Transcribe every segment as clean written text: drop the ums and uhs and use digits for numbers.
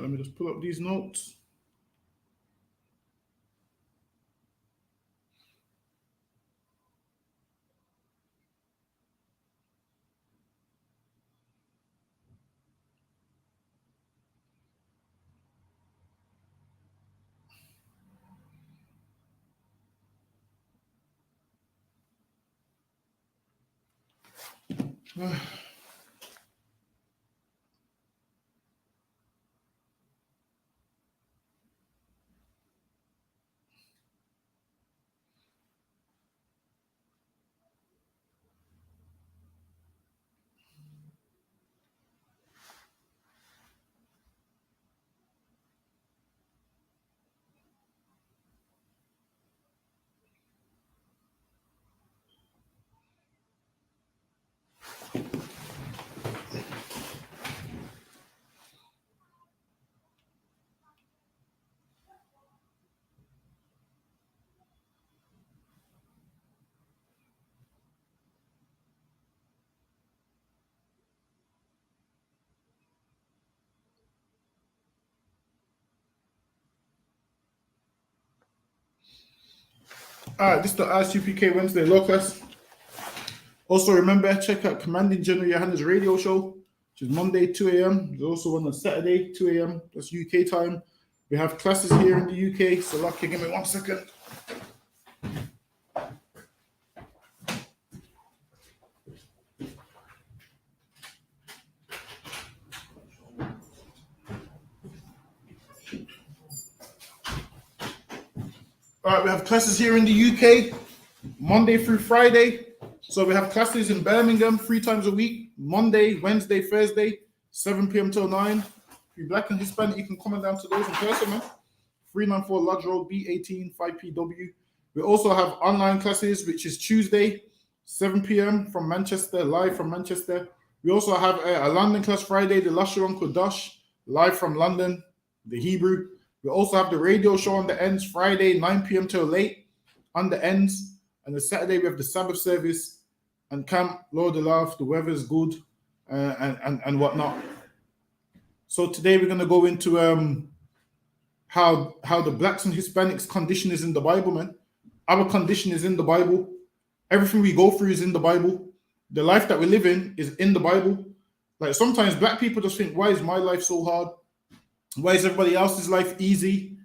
let me just pull up these notes. All right, this is the ISUPK Wednesday Law class. Also, remember, check out Commanding General Johanna's radio show, which is Monday, 2 a.m. There's also one on Saturday, 2 a.m. That's UK time. We have classes here in the UK. So, lucky, give me 1 second. All right, we have classes here in the UK, Monday through Friday. So we have classes in Birmingham 3 times a week, Monday, Wednesday, Thursday, 7 p.m. till 9. If you're Black and Hispanic, you can come down to those in person, man. 394 Lodge Road, B18, 5PW. We also have online classes, which is Tuesday, 7 p.m. from Manchester, live from Manchester. We also have a London class Friday, the Lush Your Uncle Dash, live from London, the Hebrew. We also have the radio show on the ends Friday, 9 p.m. till late on the ends. And the Saturday, we have the Sabbath service and camp, Lord Love, the weather's good, and whatnot. So today we're going to go into how the Blacks and Hispanics condition is in the Bible, man. Our condition is in the Bible. Everything we go through is in the Bible. The life that we live in is in the Bible. Like sometimes Black people just think, why is my life so hard? Why is everybody else's life easy?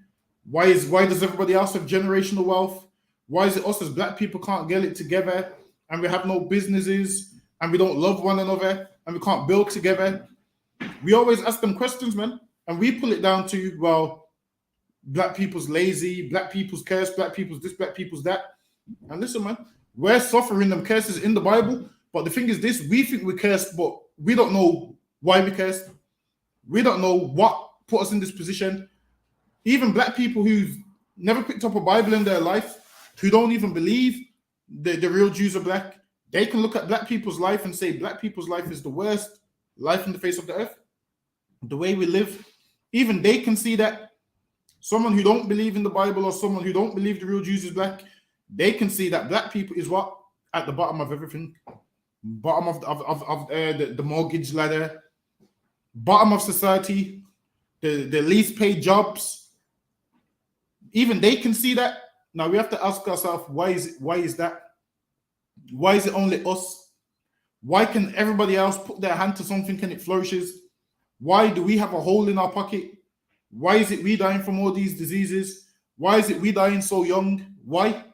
Why does everybody else have generational wealth? Why is it us as Black people can't get it together and we have no businesses and we don't love one another and we can't build together? We always ask them questions, man, and we pull it down to, well, Black people's lazy, Black people's cursed, Black people's this, Black people's that. And listen, man, we're suffering them curses in the Bible, but the thing is this, we think we're cursed, but we don't know why we're cursed. We don't know what put us in this position. Even Black people who've never picked up a Bible in their life, who don't even believe the real Jews are Black, they can look at Black people's life and say Black people's life is the worst life on the face of the earth. The way we live, even they can see that. Someone who don't believe in the Bible or someone who don't believe the real Jews is Black, they can see that Black people is what? At the bottom of everything. Bottom of the mortgage ladder, bottom of society, the least paid jobs. Even they can see that. Now we have to ask ourselves, why is that? Why is it only us? Why can everybody else put their hand to something and it flourishes? Why do we have a hole in our pocket? Why is it we dying from all these diseases? Why is it we dying so young? Why?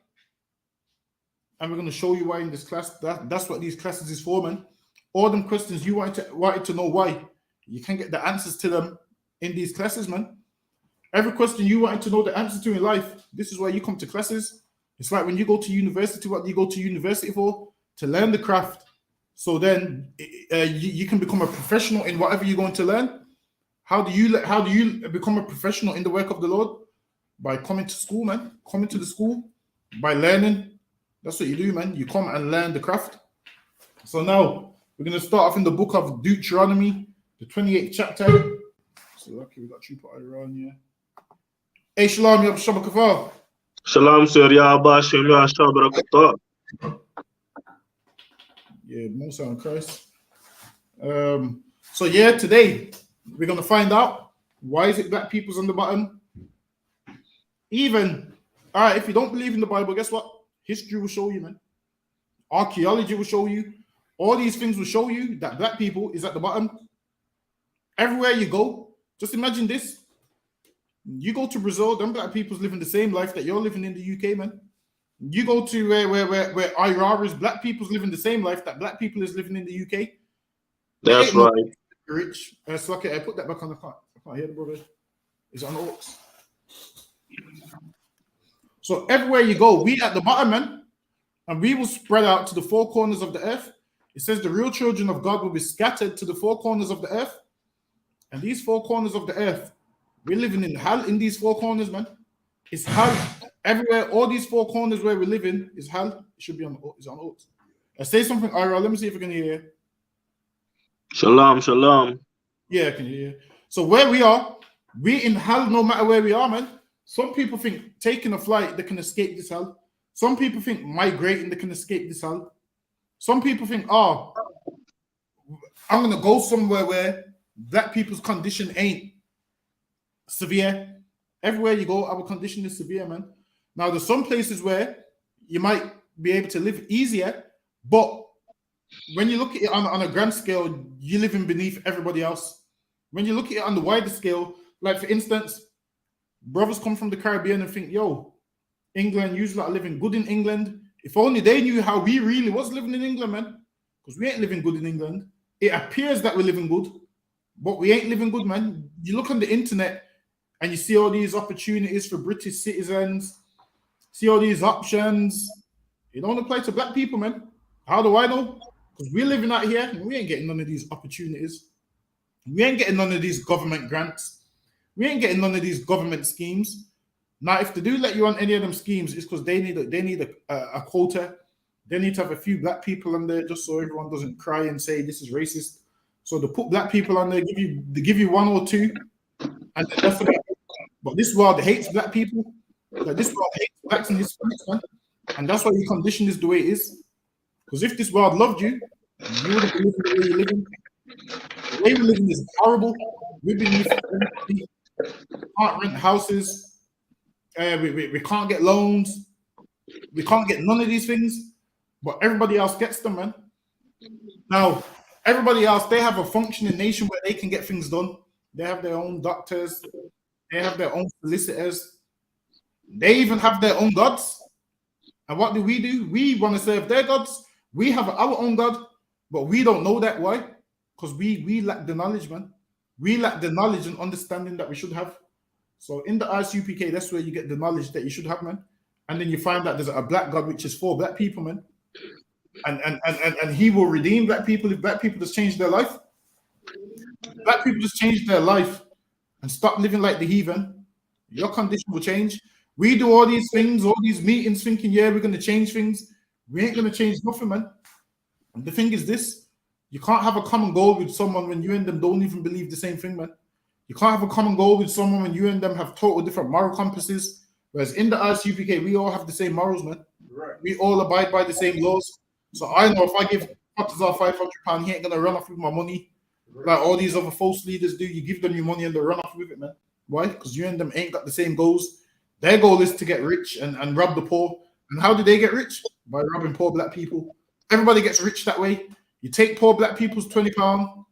And we're going to show you why in this class. That's what these classes is for, man. All them questions you wanted to know why. You can get the answers to them in these classes, man. Every question you wanted to know the answer to in life, this is why you come to classes. It's like when you go to university, what do you go to university for? To learn the craft. So then you can become a professional in whatever you're going to learn. How do you become a professional in the work of the Lord? By coming to school, man. Coming to the school, by learning. That's what you do, man. You come and learn the craft. So now we're going to start off in the book of Deuteronomy, the 28th chapter. So lucky we got Trooper Iran here. Hey, Shalom, you have Shabbat Kafar. Shalom, sir. Ya Bashem, Ya Shabbat. Yeah, Musa and Christ. So yeah, today we're going to find out Why is it black people's on the bottom? Even, all right, if you don't believe in the Bible, guess what? History will show you, man. Archaeology will show you. All these things will show you that black people is at the bottom. Everywhere you go, just imagine this. You go to Brazil, them black people's living the same life that you're living in the UK, man. You go to where Iran is, black people's living the same life that black people is living in the UK. That's right. Rich. So okay, I put that back on the cart. I can't hear the brother. It's on the aux. So everywhere you go, we at the bottom, man, and we will spread out to the four corners of the earth. It says the real children of God will be scattered to the four corners of the earth. And these four corners of the earth, we're living in hell in these four corners, man. It's hell everywhere. All these four corners where we live in is hell. It should be on aux. I say something, Ira. Let me see if I can hear you. Shalom, shalom. Yeah, I can hear you. So where we are, we in hell no matter where we are, man. Some people think taking a flight, they can escape this hell. Some people think migrating, they can escape this hell. Some people think, oh, I'm going to go somewhere where black people's condition ain't severe. Everywhere you go, our condition is severe, man. Now, there's some places where you might be able to live easier, but when you look at it on a grand scale, you're living beneath everybody else. When you look at it on the wider scale, like for instance, brothers come from the Caribbean and think, yo, England, you lot are living good in England. If only they knew how we really was living in England, man. Because we ain't living good in England. It appears that we're living good, but we ain't living good, man. You look on the internet and you see all these opportunities for British citizens, see all these options. It don't apply to black people, man. How do I know? Because we're living out here and we ain't getting none of these opportunities. We ain't getting none of these government grants. We ain't getting none of these government schemes. Now, if they do let you on any of them schemes, it's because they need a quota. They need to have a few black people on there just so everyone doesn't cry and say this is racist. So they put black people on there, give you one or two, and that's it. But this world hates black people. Like this world hates blacks and Hispanics, man. And that's why your condition is the way it is. Because if this world loved you, you wouldn't be living the way you're living. The way we're living is horrible. We can't rent houses. We can't get loans. We can't get none of these things. But everybody else gets them, man. Now, everybody else, they have a functioning nation where they can get things done. They have their own doctors. They have their own solicitors. They even have their own gods. And what do? We want to serve their gods. We have our own God, but we don't know that. Why? Because we lack the knowledge, man. We lack the knowledge and understanding that we should have. So in the ISUPK, that's where you get the knowledge that you should have, man. And then you find that there's a black God which is for black people, man. And he will redeem black people if black people just change their life. Black people just change their life and stop living like the heathen. Your condition will change. We do all these things, all these meetings, thinking, yeah, we're going to change things. We ain't going to change nothing, man. And the thing is this, you can't have a common goal with someone when you and them don't even believe the same thing, man. You can't have a common goal with someone when you and them have total different moral compasses. Whereas in the ISUPK, we all have the same morals, man. Right. We all abide by the same laws. So I know if I give Qatazar £500, he ain't going to run off with my money. Right. Like all these other false leaders do. You give them your money and they run off with it, man. Why? Because you and them ain't got the same goals. Their goal is to get rich and rob the poor. And how do they get rich? By robbing poor black people. Everybody gets rich that way. You take poor black people's £20,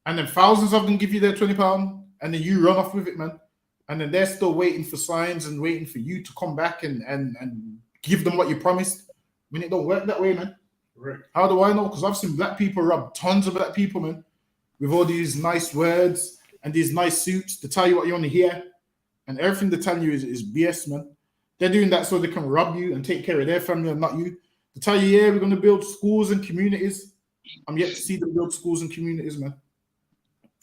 and then thousands of them give you their £20, and then you run off with it, man. And then they're still waiting for signs and waiting for you to come back and give them what you promised. When it don't work that way, man. Right. How do I know? Because I've seen black people rob tons of black people, man, with all these nice words and these nice suits to tell you what you want to hear. And everything they tell you is BS, man. They're doing that so they can rob you and take care of their family and not you. To tell you, yeah, we're going to build schools and communities. I'm yet to see them build schools and communities, man.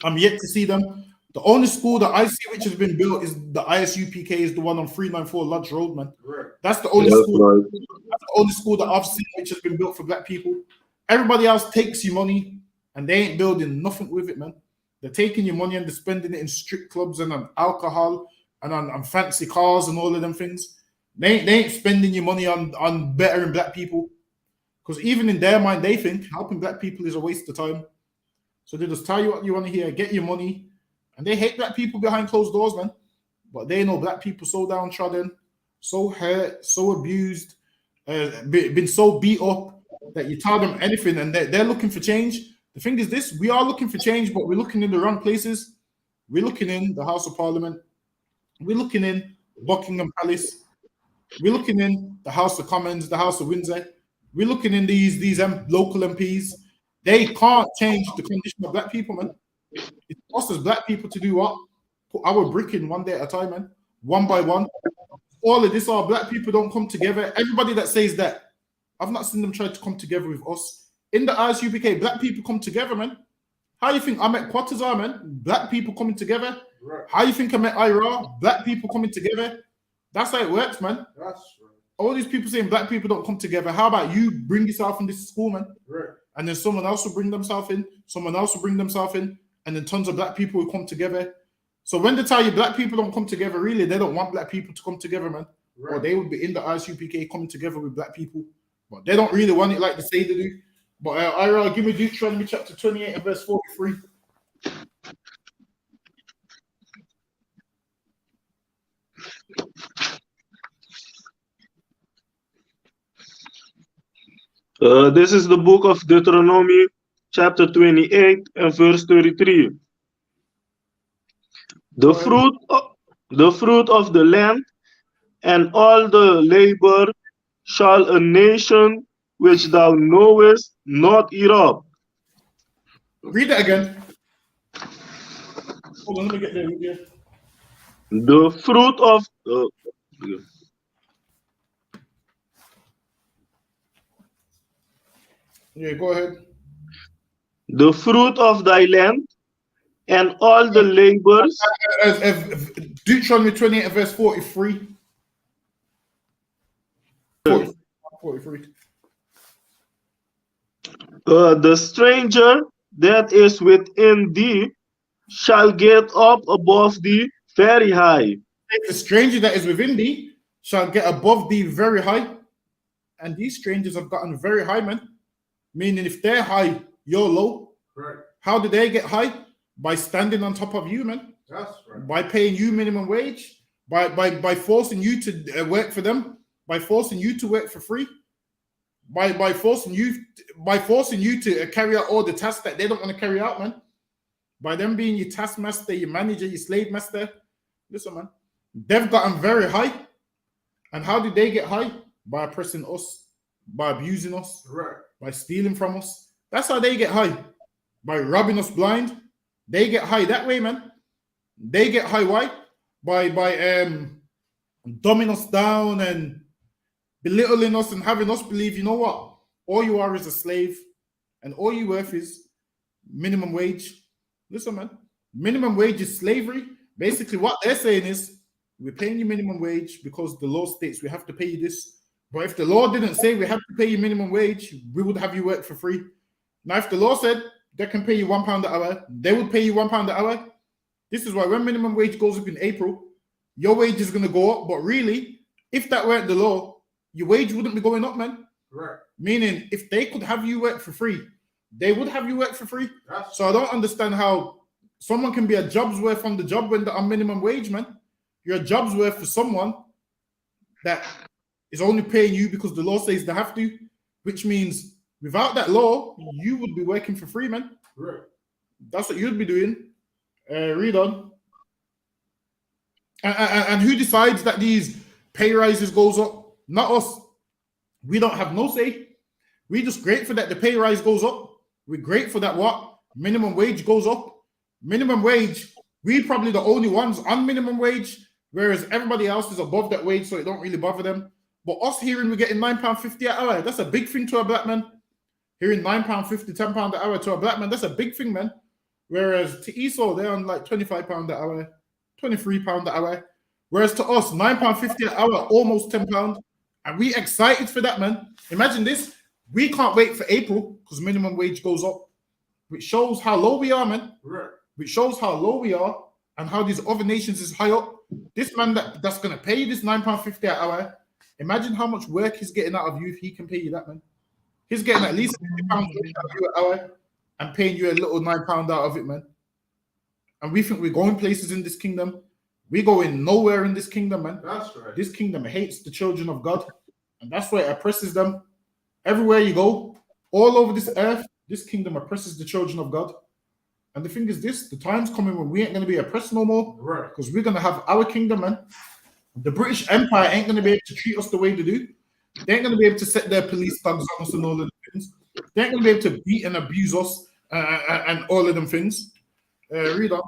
I'm yet to see them. The only school that I see which has been built is the ISUPK, is the one on 394 Lodge Road, man. Right. That's the only school. Right. That's the only school that I've seen which has been built for black people. Everybody else takes your money and they ain't building nothing with it, man. They're taking your money and they're spending it in strip clubs and on alcohol and on fancy cars and all of them things. They ain't spending your money on bettering black people. Because even in their mind, they think helping black people is a waste of time. So they just tell you what you want to hear, get your money, And they hate black people behind closed doors, man. But they know black people so downtrodden, so hurt, so abused, been so beat up that you tell them anything and they're looking for change. The thing is this, we are looking for change, but we're looking in the wrong places. We're looking in the House of Parliament. We're looking in Buckingham Palace. We're looking in the House of Commons, the House of Windsor. We're looking in these local MPs. They can't change the condition of black people, man. It's us as black people to do what? Put our brick in one day at a time, man. One by one. All of this, our black people don't come together. Everybody that says that, I've not seen them try to come together with us. In the ISUPK, black people come together, man. How you think I met Quatazar, man? Black people coming together. Right. How you think I met Ira? Black people coming together. That's how it works, man. That's right. All these people saying black people don't come together. How about you bring yourself in this school, man? Right. And then someone else will bring themselves in. Someone else will bring themselves in. And then tons of black people will come together. So when they tell you black people don't come together, really, they don't want black people to come together, man. Right. Or they would be in the ISUPK coming together with black people. But they don't really want it like they say they do. But Ira, give me Deuteronomy chapter 28 and verse 43. This is the book of Deuteronomy, chapter 28 and verse 33. The fruit of the land and all the labor shall a nation which thou knowest not eat up. Read that again. Hold on, let me get there. The fruit of yeah, go ahead. The fruit of thy land and all the labors. Deuteronomy 28 verse 43. 43. The stranger that is within thee shall get up above thee very high. The stranger that is within thee shall get above thee very high. And these strangers have gotten very high, man. Meaning if they're high, you're low. Right. How do they get high? By standing on top of you, man. That's right. By paying you minimum wage, by forcing you to work for them, by forcing you to work for free, by forcing you to carry out all the tasks that they don't want to carry out, man. By them being your taskmaster, your manager, your slave master. Listen, man. They've gotten very high. And how did they get high? By oppressing us, by abusing us, right. By stealing from us. That's how they get high. By robbing us blind. They get high that way, man. They get high why? By dumbing us down and belittling us and having us believe, you know what? All you are is a slave, and all you worth is minimum wage. Listen, man. Minimum wage is slavery. Basically, what they're saying is, we're paying you minimum wage because the law states we have to pay you this. But if the law didn't say we have to pay you minimum wage, we would have you work for free. Now, if the law said they can pay you £1 an hour, they would pay you £1 an hour. This is why when minimum wage goes up in April, your wage is going to go up. But really, if that weren't the law, your wage wouldn't be going up, man. Right. Meaning, if they could have you work for free, they would have you work for free. Yes. So I don't understand how someone can be a job's worth on the job when they're on minimum wage, man. You're a job's worth for someone that is only paying you because the law says they have to, which means without that law, you would be working for free, man. Right. That's what you'd be doing. Read on. And who decides that these pay rises goes up? Not us. We don't have no say. We just grateful that the pay rise goes up. We're grateful that what? Minimum wage goes up. Minimum wage, we're probably the only ones on minimum wage, whereas everybody else is above that wage, so it don't really bother them. But us hearing we're getting £9.50 an hour, that's a big thing to a black man. Hearing £9.50, £10 an hour to a black man, that's a big thing, man. Whereas to Esau, they're on like £25 an hour, £23 an hour. Whereas to us, £9.50 an hour, almost £10. And we excited for that, man. Imagine this. We can't wait for April because minimum wage goes up. Which shows how low we are, man. Right. Which shows how low we are and how these other nations is high up. This man that's going to pay you this £9.50 an hour, imagine how much work he's getting out of you if he can pay you that, man. He's getting at least £50 out of you an hour and paying you a little £9 out of it, man. and we think we're going places in this kingdom. We're going nowhere in this kingdom, man. That's right. This kingdom hates the children of God, and that's why it oppresses them. Everywhere you go, all over this earth, this kingdom oppresses the children of God. And the thing is this, the time's coming when we ain't going to be oppressed no more, Right. because we're going to have our kingdom, man. The British Empire ain't going to be able to treat us the way they do. They ain't going to be able to set their police thugs on us and all of the things. They ain't going to be able to beat and abuse us and all of them things. Read on.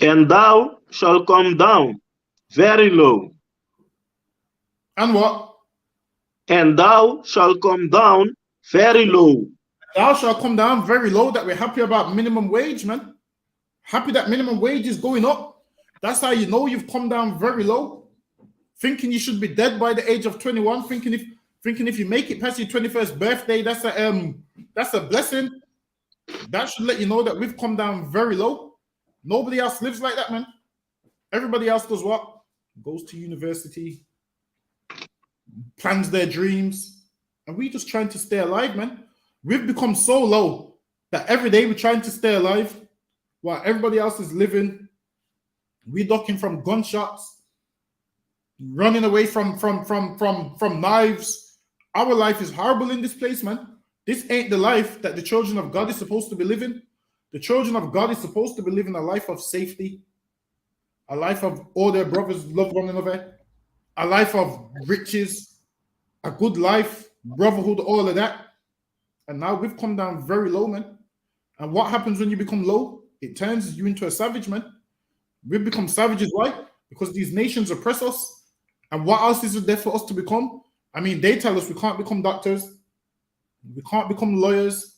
And thou shalt come down very low. And what? And thou shalt come down very low. Thou shalt come down very low, that we're happy about minimum wage, man. Happy that minimum wage is going up. That's how you know you've come down very low. Thinking you should be dead by the age of 21, thinking if you make it past your 21st birthday, that's a blessing. That should let you know that we've come down very low. Nobody else lives like that, man. Everybody else does what? Goes to university, plans their dreams, and we just trying to stay alive, man. We've become so low that every day we're trying to stay alive while everybody else is living. We're ducking from gunshots, running away from knives. Our life is horrible in this place, man. This ain't the life that the children of God is supposed to be living. The children of God is supposed to be living a life of safety, a life of all their brothers love one another, a life of riches, a good life, brotherhood, all of that. And now we've come down very low, man. And what happens when you become low? It turns you into a savage, man. We've become savages. Why? Because these nations oppress us. And what else is there for us to become? I mean, they tell us we can't become doctors. We can't become lawyers.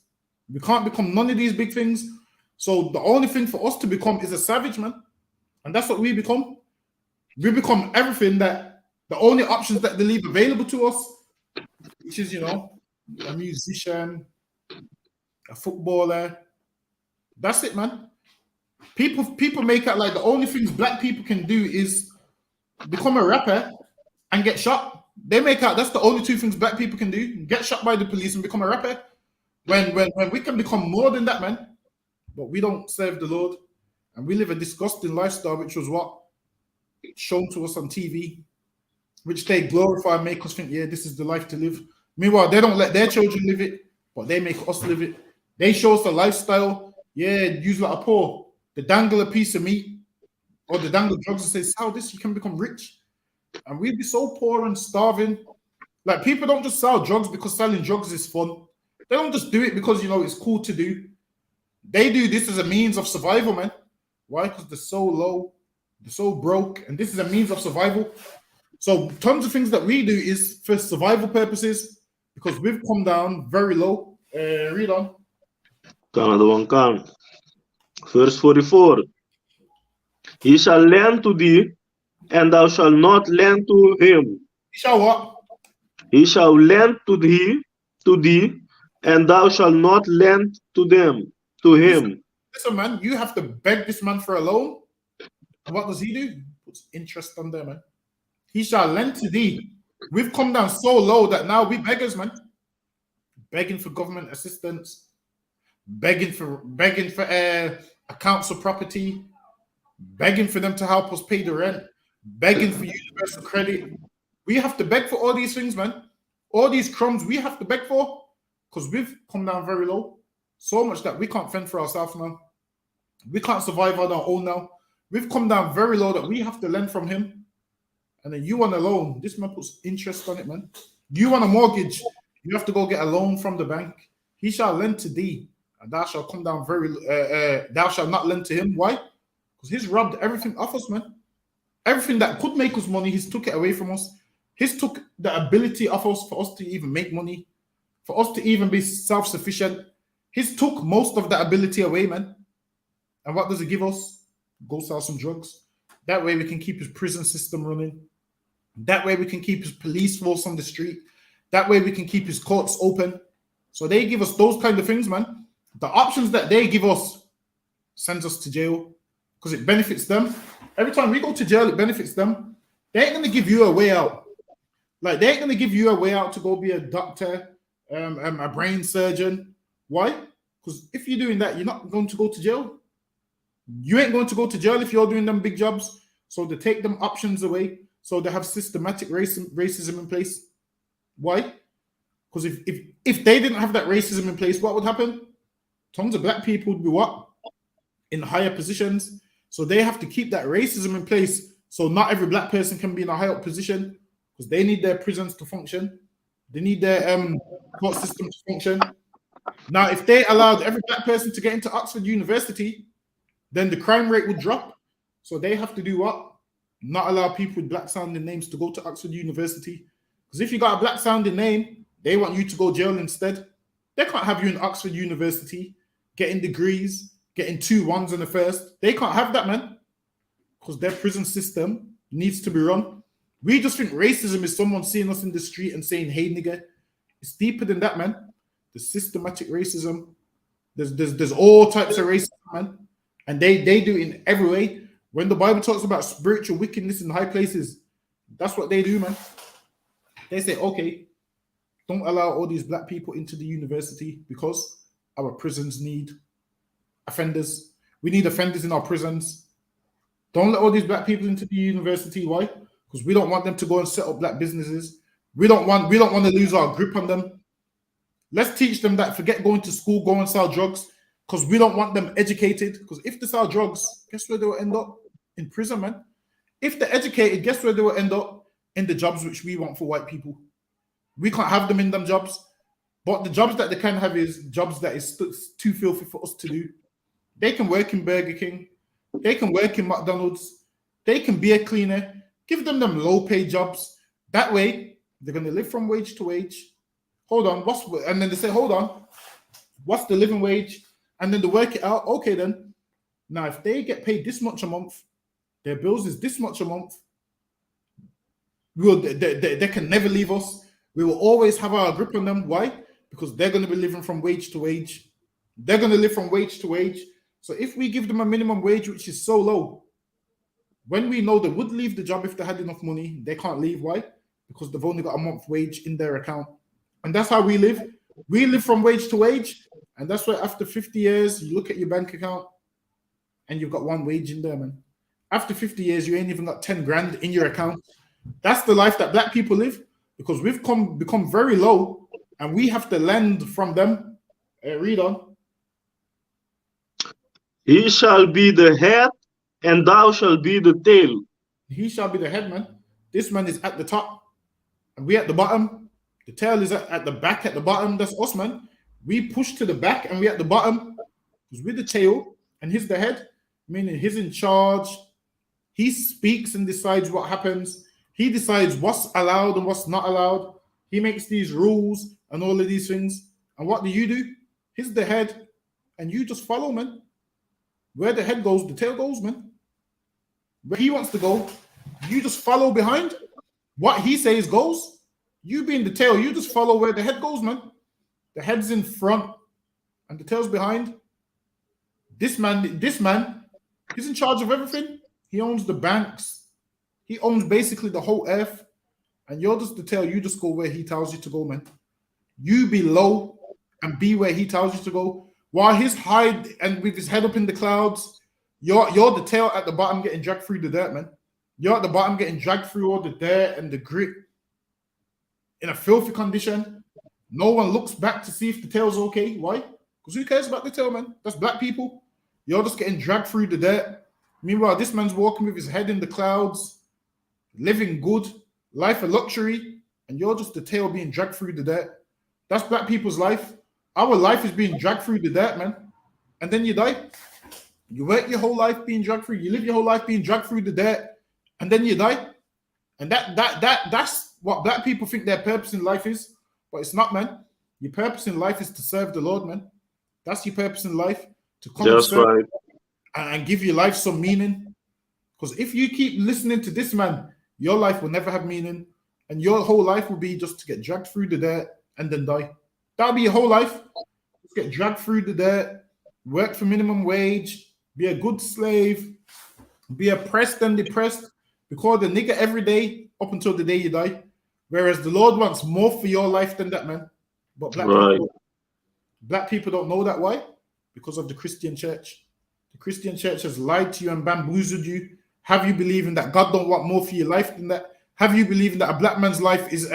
We can't become none of these big things. So the only thing for us to become is a savage, man. And that's what we become. We become everything that the only options that they leave available to us, which is, a musician, a footballer. That's it, man. People make it like the only things black people can do is become a rapper and get shot. They make out that's the only two things black people can do: get shot by the police and become a rapper. When we can become more than that, man. But we don't serve the Lord, and we live a disgusting lifestyle, which was what shown to us on TV, which they glorify and make us think, yeah, this is the life to live. Meanwhile, they don't let their children live it, but they make us live it. They show us a lifestyle. Yeah, use like a poor. They dangle a piece of meat or they dangle drugs and say, sell this, you can become rich. And we'd be so poor and starving. Like, people don't just sell drugs because selling drugs is fun. They don't just do it because, it's cool to do. They do this as a means of survival, man. Why? Because they're so low, they're so broke, and this is a means of survival. So tons of things that we do is for survival purposes because we've come down very low. Read on. Verse 44. He shall lend to thee, and thou shalt not lend to him. He shall what? He shall lend to thee, and thou shalt not lend to him. Listen, man, you have to beg this man for a loan. And what does he do? Puts interest on there, man. He shall lend to thee. We've come down so low that now we beggars, man. Begging for government assistance, begging for accounts of property, begging for them to help us pay the rent, begging for universal credit. We have to beg for all these things, man. All these crumbs we have to beg for because we've come down very low. So much that we can't fend for ourselves now. We can't survive on our own now. We've come down very low that we have to lend from him. And then you want a loan. This man puts interest on it, man. You want a mortgage. You have to go get a loan from the bank. He shall lend to thee, and thou shalt come down thou shalt not lend to him. Why? Because he's robbed everything off us, man. Everything that could make us money, he's took it away from us. He's took the ability of us for us to even make money, for us to even be self-sufficient. He's took most of that ability away, man. And what does he give us? Go sell some drugs. That way we can keep his prison system running. That way we can keep his police force on the street. That way we can keep his courts open. So they give us those kind of things, man. The options that they give us sends us to jail because it benefits them. Every time we go to jail, it benefits them. They ain't going to give you a way out. Like, they ain't going to give you a way out to go be a doctor, a brain surgeon. Why? Because if you're doing that, you're not going to go to jail. You ain't going to go to jail if you're doing them big jobs. So they take them options away. So they have systematic racism in place. Why? Because if they didn't have that racism in place, what would happen? Tons of black people would be what? In higher positions. So they have to keep that racism in place. So not every black person can be in a high up position because they need their prisons to function. They need their court system to function. Now, if they allowed every black person to get into Oxford University, then the crime rate would drop. So they have to do what? Not allow people with black sounding names to go to Oxford University. Because if you got a black sounding name, they want you to go jail instead. They can't have you in Oxford University getting degrees, getting 2 1s and a first. They can't have that, man. Because their prison system needs to be run. We just think racism is someone seeing us in the street and saying, hey, nigga. It's deeper than that, man. The systematic racism. There's all types of racism, man. And they do it in every way. When the Bible talks about spiritual wickedness in high places, that's what they do, man. They say, okay, don't allow all these black people into the university because our prisons need offenders. We need offenders in our prisons. Don't let all these black people into the university. Why? Because we don't want them to go and set up black businesses. We don't want to lose our grip on them. Let's teach them that forget going to school, go and sell drugs, because we don't want them educated. Because if they sell drugs, guess where they will end up? In prison, man. If they're educated, guess where they will end up? In the jobs which we want for white people. We can't have them in them jobs. But the jobs that they can have is jobs that is too filthy for us to do. They can work in Burger King. They can work in McDonald's. They can be a cleaner. Give them low-paid jobs. That way, they're going to live from wage to wage. Hold on, and then they say, hold on, what's the living wage? And then they work it out. Okay, then. Now, if they get paid this much a month, their bills is this much a month, they can never leave us. We will always have our grip on them. Why? Because they're going to be living from wage to wage. They're going to live from wage to wage. So if we give them a minimum wage, which is so low, when we know they would leave the job if they had enough money, they can't leave. Why? Because they've only got a month wage in their account. And that's how we live. We live from wage to wage. And that's why after 50 years, you look at your bank account and you've got 1 wage in there, man. After 50 years, you ain't even got 10 grand in your account. That's the life that black people live because we've become very low and we have to lend from them. Read on. He shall be the head and thou shalt be the tail. He shall be the head, man. This man is at the top and we at the bottom. The tail is at the back, at the bottom. That's us, man. We push to the back and we at the bottom because we're the tail and he's the head, meaning he's in charge. He speaks and decides what happens. He decides what's allowed and what's not allowed. He makes these rules and all of these things. And what do? He's the head and you just follow, man. Where the head goes, the tail goes, man. Where he wants to go, you just follow behind. What he says goes. You being the tail, you just follow where the head goes, man. The head's in front and the tail's behind. This man, he's in charge of everything. He owns the banks. He owns basically the whole earth. And you're just the tail. You just go where he tells you to go, man. You be low and be where he tells you to go. While he's high and with his head up in the clouds, you're the tail at the bottom getting dragged through the dirt, man. You're at the bottom getting dragged through all the dirt and the grit in a filthy condition. No one looks back to see if the tail's okay. Why? Because who cares about the tail, man? That's black people. You're just getting dragged through the dirt. Meanwhile, this man's walking with his head in the clouds, living good, life of luxury, and you're just the tail being dragged through the dirt. That's black people's life. Our life is being dragged through the dirt, man. And then you die. You work your whole life being dragged through. You live your whole life being dragged through the dirt, and then you die. And that's what black people think their purpose in life is. But it's not, man. Your purpose in life is to serve the Lord, man. That's your purpose in life. To come and serve and give your life some meaning. Because if you keep listening to this man, your life will never have meaning. And your whole life will be just to get dragged through the dirt and then die. That'll be your whole life. Just get dragged through the dirt, work for minimum wage, be a good slave, be oppressed and depressed, be called a nigger every day up until the day you die. Whereas the Lord wants more for your life than that, man. But black people don't know that. Why? Because of the Christian church. The Christian church has lied to you and bamboozled you. Have you believing that God don't want more for your life than that? Have you believing that a black man's life is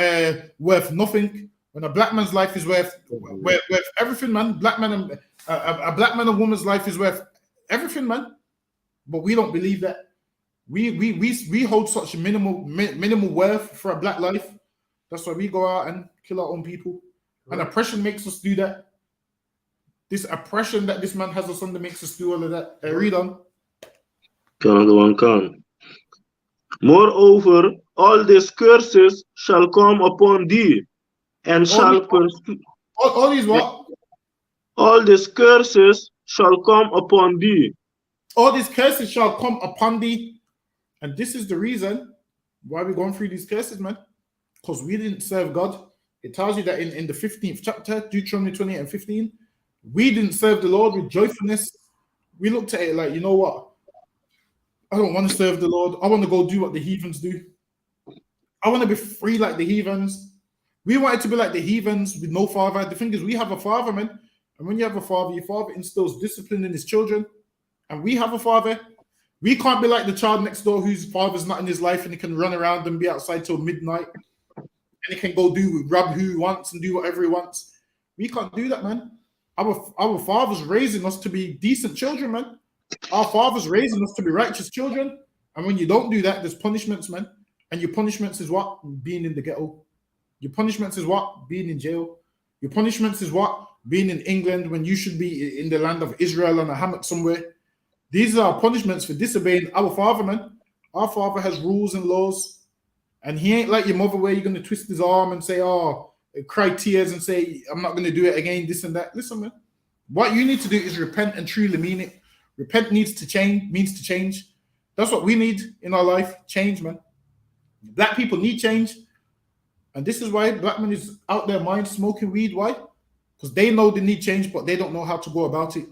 worth nothing? When a black man's life is worth everything, man. A black man and woman's life is worth everything, man. But we don't believe that. We hold such minimal worth for a black life. That's why we go out and kill our own people. And oppression makes us do that. This oppression that this man has us under makes us do all of that. Read on. Moreover, all these curses shall come upon thee, and shall pursue. All these what? All these curses shall come upon thee. All these curses shall come upon thee. And this is the reason why we're going through these curses, man. Because we didn't serve God. It tells you that in the 15th chapter, Deuteronomy 28 and 15, we didn't serve the Lord with joyfulness. We looked at it like, you know what? I don't want to serve the Lord. I want to go do what the heathens do. I want to be free like the heathens. We wanted to be like the heathens with no father. The thing is, we have a father, man. And when you have a father, your father instills discipline in his children. And we have a father. We can't be like the child next door whose father's not in his life and he can run around and be outside till midnight. And he can go rob who he wants and do whatever he wants. We can't do that, man. Our father's raising us to be decent children, man. Our father's raising us to be righteous children. And when you don't do that, there's punishments, man. And your punishments is what? Being in the ghetto. Your punishments is what? Being in jail. Your punishments is what? Being in England when you should be in the land of Israel on a hammock somewhere. These are our punishments for disobeying our father, man. Our father has rules and laws. And he ain't like your mother where you're going to twist his arm and say, oh, cry tears and say, I'm not going to do it again, this and that. Listen, man. What you need to do is repent and truly mean it. Repent means to change. That's what we need in our life. Change, man. Black people need change. And this is why black men is out their mind smoking weed. Why? Because they know they need change, but they don't know how to go about it.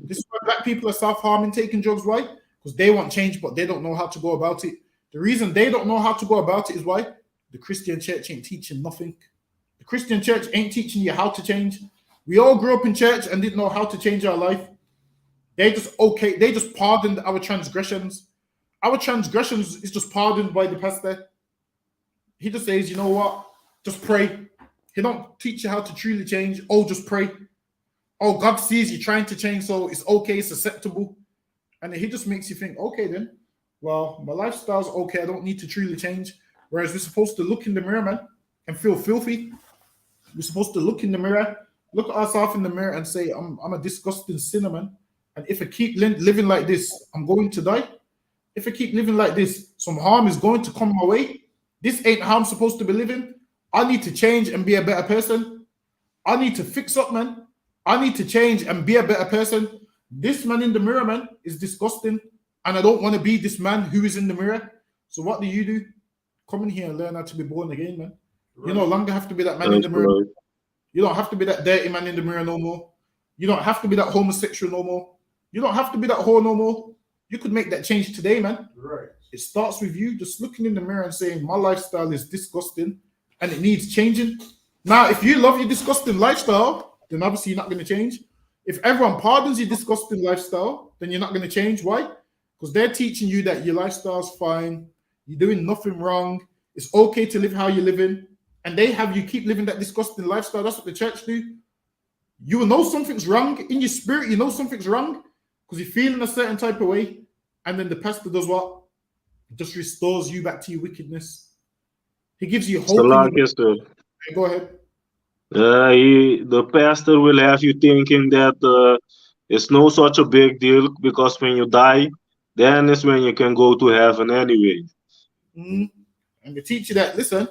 This is why black people are self-harming, taking drugs. Why? Because they want change, but they don't know how to go about it. The reason they don't know how to go about it is why? The Christian church ain't teaching nothing. The Christian church ain't teaching you how to change. We all grew up in church and didn't know how to change our life. They just pardoned our transgressions. Our transgressions is just pardoned by the pastor. He just says, you know what? Just pray. He don't teach you how to truly change. Oh, just pray. Oh, God sees you trying to change, so it's okay, it's acceptable. And then he just makes you think, okay then, well, my lifestyle's okay, I don't need to truly change. Whereas we're supposed to look in the mirror, man, and feel filthy. We're supposed to look in the mirror, look at ourselves in the mirror and say, I'm a disgusting sinner, man. And if I keep living like this, I'm going to die. If I keep living like this, some harm is going to come my way. This ain't how I'm supposed to be living. I need to change and be a better person. I need to fix up, man. I need to change and be a better person. This man in the mirror, man, is disgusting. And I don't want to be this man who is in the mirror. So what do? Come in here and learn how to be born again, man. Right. You no longer have to be that man in the mirror. Right. You don't have to be that dirty man in the mirror no more. You don't have to be that homosexual no more. You don't have to be that whore no more. You could make that change today, man. Right. It starts with you just looking in the mirror and saying, my lifestyle is disgusting and it needs changing. Now, if you love your disgusting lifestyle, then obviously you're not going to change. If everyone pardons your disgusting lifestyle, then you're not going to change. Why? Because they're teaching you that your lifestyle's fine. You're doing nothing wrong. It's okay to live how you're living. And they have you keep living that disgusting lifestyle. That's what the church do. You will know something's wrong. In your spirit, you know something's wrong because you're feeling a certain type of way. And then the pastor does what? Just restores you back to your wickedness. He gives you hope. Go ahead. The pastor will have you thinking that it's no such a big deal because when you die, then is when you can go to heaven anyway. Mm-hmm. And they teach you that, listen,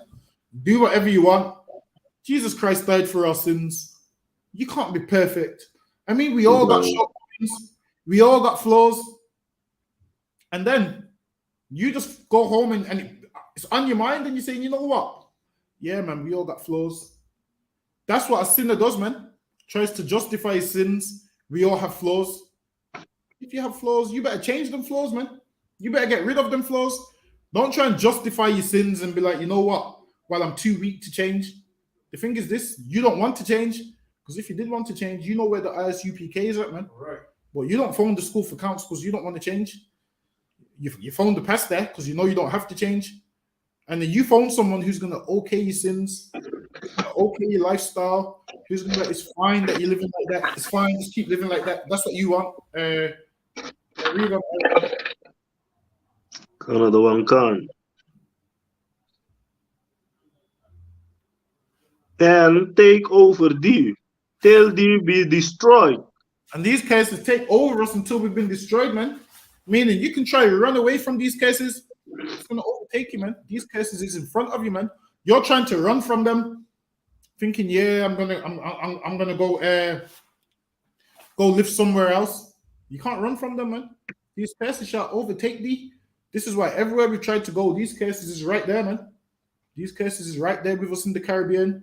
do whatever you want. Jesus Christ died for our sins. You can't be perfect. I mean, we all got shortcomings. We all got flaws. And then you just go home and it's on your mind and you're saying, you know what? Yeah, man, we all got flaws. That's what a sinner does, man. Tries to justify his sins. We all have flaws. If you have flaws, you better change them flaws, man. You better get rid of them flaws. Don't try and justify your sins and be like, you know what? Well, I'm too weak to change. The thing is this, you don't want to change. Because if you did want to change, you know where the ISUPK is at, man. Right. But you don't phone the school for council because you don't want to change. You phone the pastor because you know you don't have to change. And then you phone someone who's going to okay your sins, okay your lifestyle, who's going to be like, it's fine that you're living like that. It's fine, just keep living like that. That's what you want. Read on. Another one can. And take over thee, till thee be destroyed. And these cases take over us until we've been destroyed, man. Meaning you can try to run away from these cases, it's gonna overtake you, man. These cases is in front of you, man. You're trying to run from them, thinking, yeah, I'm gonna go live somewhere else. You can't run from them, man. These cases shall overtake thee. This is why everywhere we tried to go, these cases is right there, man. These cases is right there with us in the Caribbean.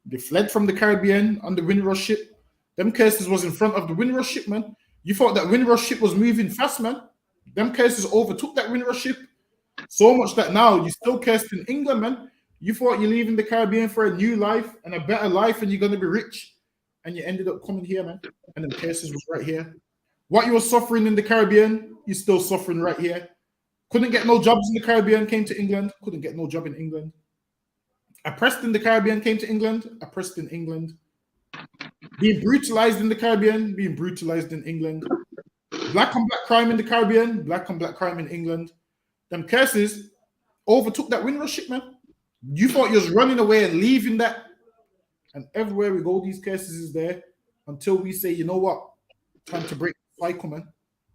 They fled from the Caribbean on the Windrush ship. Them cases was in front of the Windrush ship, man. You thought that Windrush ship was moving fast, man. Them cases overtook that Windrush ship so much that now you're still cast in England, man. You thought you're leaving the Caribbean for a new life and a better life and you're going to be rich. And you ended up coming here, man. And them cases was right here. What you were suffering in the Caribbean, you're still suffering right here. Couldn't get no jobs in the Caribbean, came to England. Couldn't get no job in England. Oppressed in the Caribbean, came to England. Oppressed in England. Being brutalized in the Caribbean, being brutalized in England. Black on black crime in the Caribbean, black on black crime in England. Them cases overtook that Windrush ship, man. You thought you was running away and leaving that. And everywhere we go, these cases is there until we say, you know what? Time to break the cycle, man.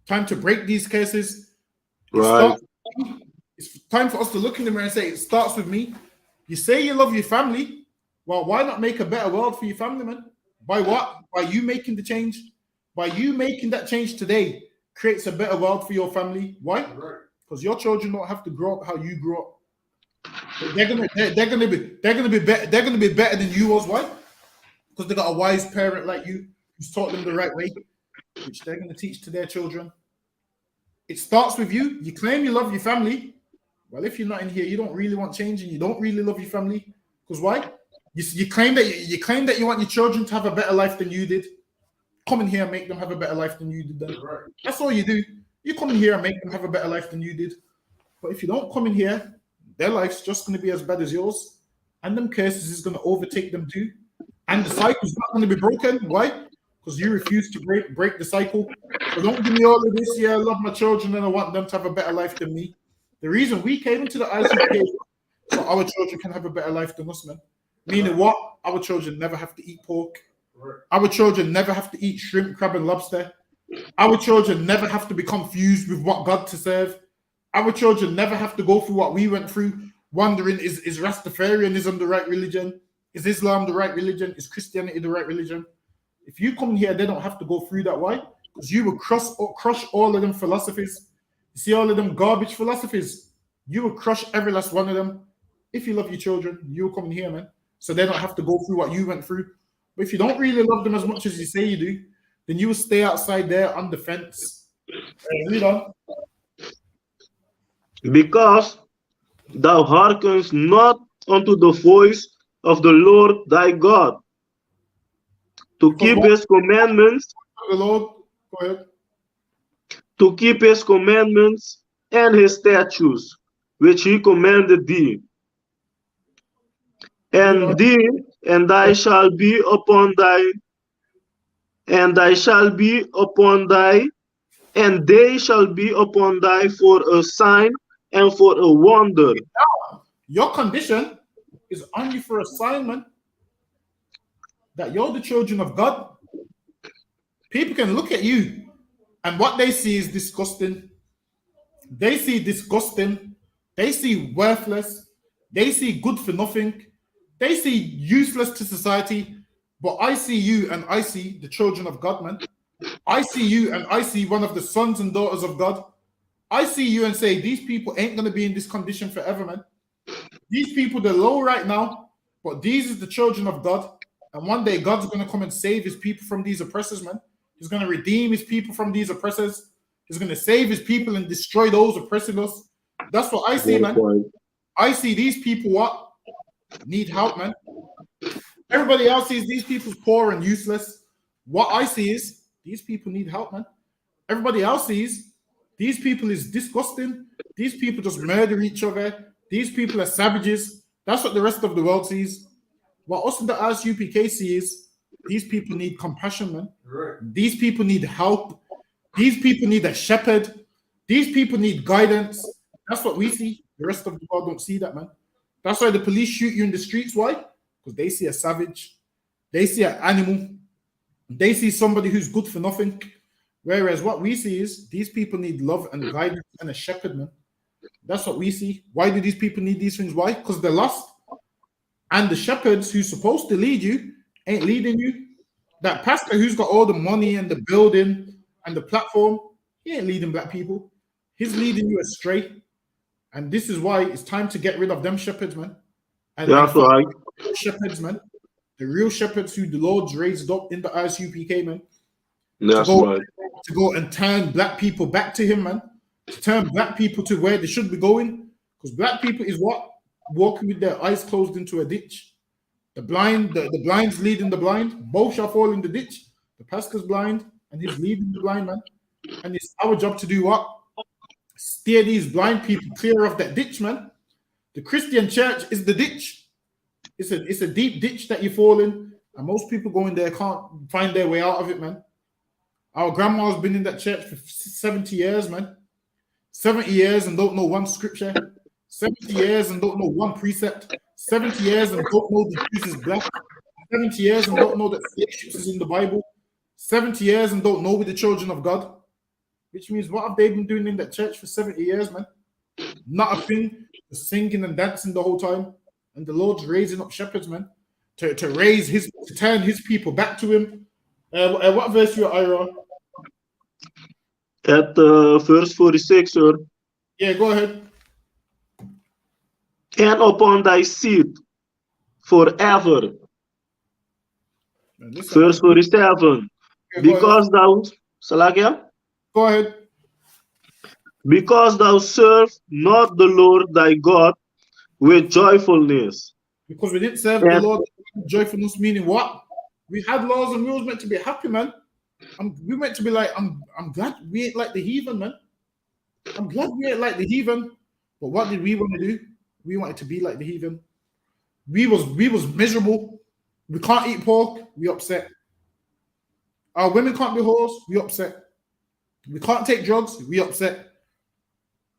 Time to break these cases. Right. It's time for us to look in the mirror and say, it starts with me. You say you love your family. Well, why not make a better world for your family, man? By what? By you making the change. By you making that change today creates a better world for your family. Why? Because your children don't have to grow up how you grew up. They're gonna be better than you was. Why? Because they got a wise parent like you who's taught them the right way, which they're gonna teach to their children. It starts with you. You claim you love your family. Well, if you're not in here, you don't really want change and you don't really love your family. Because why? You claim that you want your children to have a better life than you did. Come in here and make them have a better life than you did. Then. That's all you do. You come in here and make them have a better life than you did. But if you don't come in here, their life's just going to be as bad as yours. And them cases is going to overtake them too. And the cycle's not going to be broken. Why? Because you refuse to break the cycle. So don't give me all of this. Yeah, I love my children and I want them to have a better life than me. The reason we came into the ISUPK so our children can have a better life than us, man. Meaning what? Our children never have to eat pork. Our children never have to eat shrimp, crab, and lobster. Our children never have to be confused with what God to serve. Our children never have to go through what we went through, wondering, is Rastafarianism the right religion? Is Islam the right religion? Is Christianity the right religion? If you come here, they don't have to go through that. Why? Because you will crush all of them philosophies. You see all of them garbage philosophies? You will crush every last one of them. If you love your children, you will come in here, man. So they don't have to go through what you went through. But if you don't really love them as much as you say you do, then you will stay outside there on the fence. Read on. Because thou hearkenest not unto the voice of the Lord thy God, to keep his commandments, The Lord, go ahead. to keep his commandments and his statutes, which he commanded thee. And thee, and thy shall be upon thy, and thy shall be upon thy, and they shall be upon thy for a sign and for a wonder. Your condition is only for assignment that you're the children of God. People can look at you and what they see is disgusting. They see disgusting. They see worthless. They see good for nothing. They see useless to society. But I see you and I see the children of God, man. I see you and I see one of the sons and daughters of God. I see you and say, these people ain't going to be in this condition forever, man. These people, they're low right now, but these is the children of God. And one day God's going to come and save his people from these oppressors, man. He's going to redeem his people from these oppressors. He's going to save his people and destroy those oppressing us. That's what I see, man. I see these people what? Need help, man. Everybody else sees these people's poor and useless. What I see is these people need help, man. Everybody else sees these people is disgusting. These people just murder each other. These people are savages. That's what the rest of the world sees. What us in the ISUPK see is these people need compassion, man. Right. These people need help. These people need a shepherd. These people need guidance. That's what we see. The rest of the world don't see that, man. That's why the police shoot you in the streets. Why? Because they see a savage. They see an animal. They see somebody who's good for nothing. Whereas what we see is these people need love and guidance and a shepherd, man. That's what we see. Why do these people need these things? Why? Because they're lost. And the shepherds who's supposed to lead you ain't leading you. That pastor who's got all the money and the building and the platform, he ain't leading black people. He's leading you astray. And this is why it's time to get rid of them shepherds, man. And That's right. shepherds, man. The real shepherds who the Lord's raised up in the ISUPK, man. That's right. To go and turn black people back to him, man. To turn black people to where they should be going. Because black people is what? Walking with their eyes closed into a ditch. The blind, the blind's leading the blind. Both shall fall in the ditch. The pastor's blind and he's leading the blind, man. And it's our job to do what? Steer these blind people clear of that ditch, man. The Christian church is the ditch. It's a deep ditch that you fall in. And most people going there can't find their way out of it, man. Our grandma's been in that church for 70 years, man. 70 years and don't know one scripture. 70 years and don't know one precept. 70 years and don't know the Jesus is black. 70 years and don't know that relationships is in the Bible. 70 years and don't know we're the children of God. Which means what have they been doing in that church for 70 years, man? Not a thing. Just singing and dancing the whole time. And the Lord's raising up shepherds, man. To turn his people back to him. What verse you are, Ira? At verse 46, sir. Yeah, go ahead. And upon thy seed forever. Verse 47. Yeah, Because thou, Salakia, go ahead. because thou serve not the Lord thy God with joyfulness. Because we didn't serve the Lord with joyfulness, meaning what? We had laws and rules meant to be happy, man. We meant to be like, I'm glad we ain't like the heathen, man. I'm glad we ain't like the heathen. But what did we want to do? We wanted to be like the heathen. We was miserable. We can't eat pork, we upset. Our women can't be whores, we upset. We can't take drugs, we upset.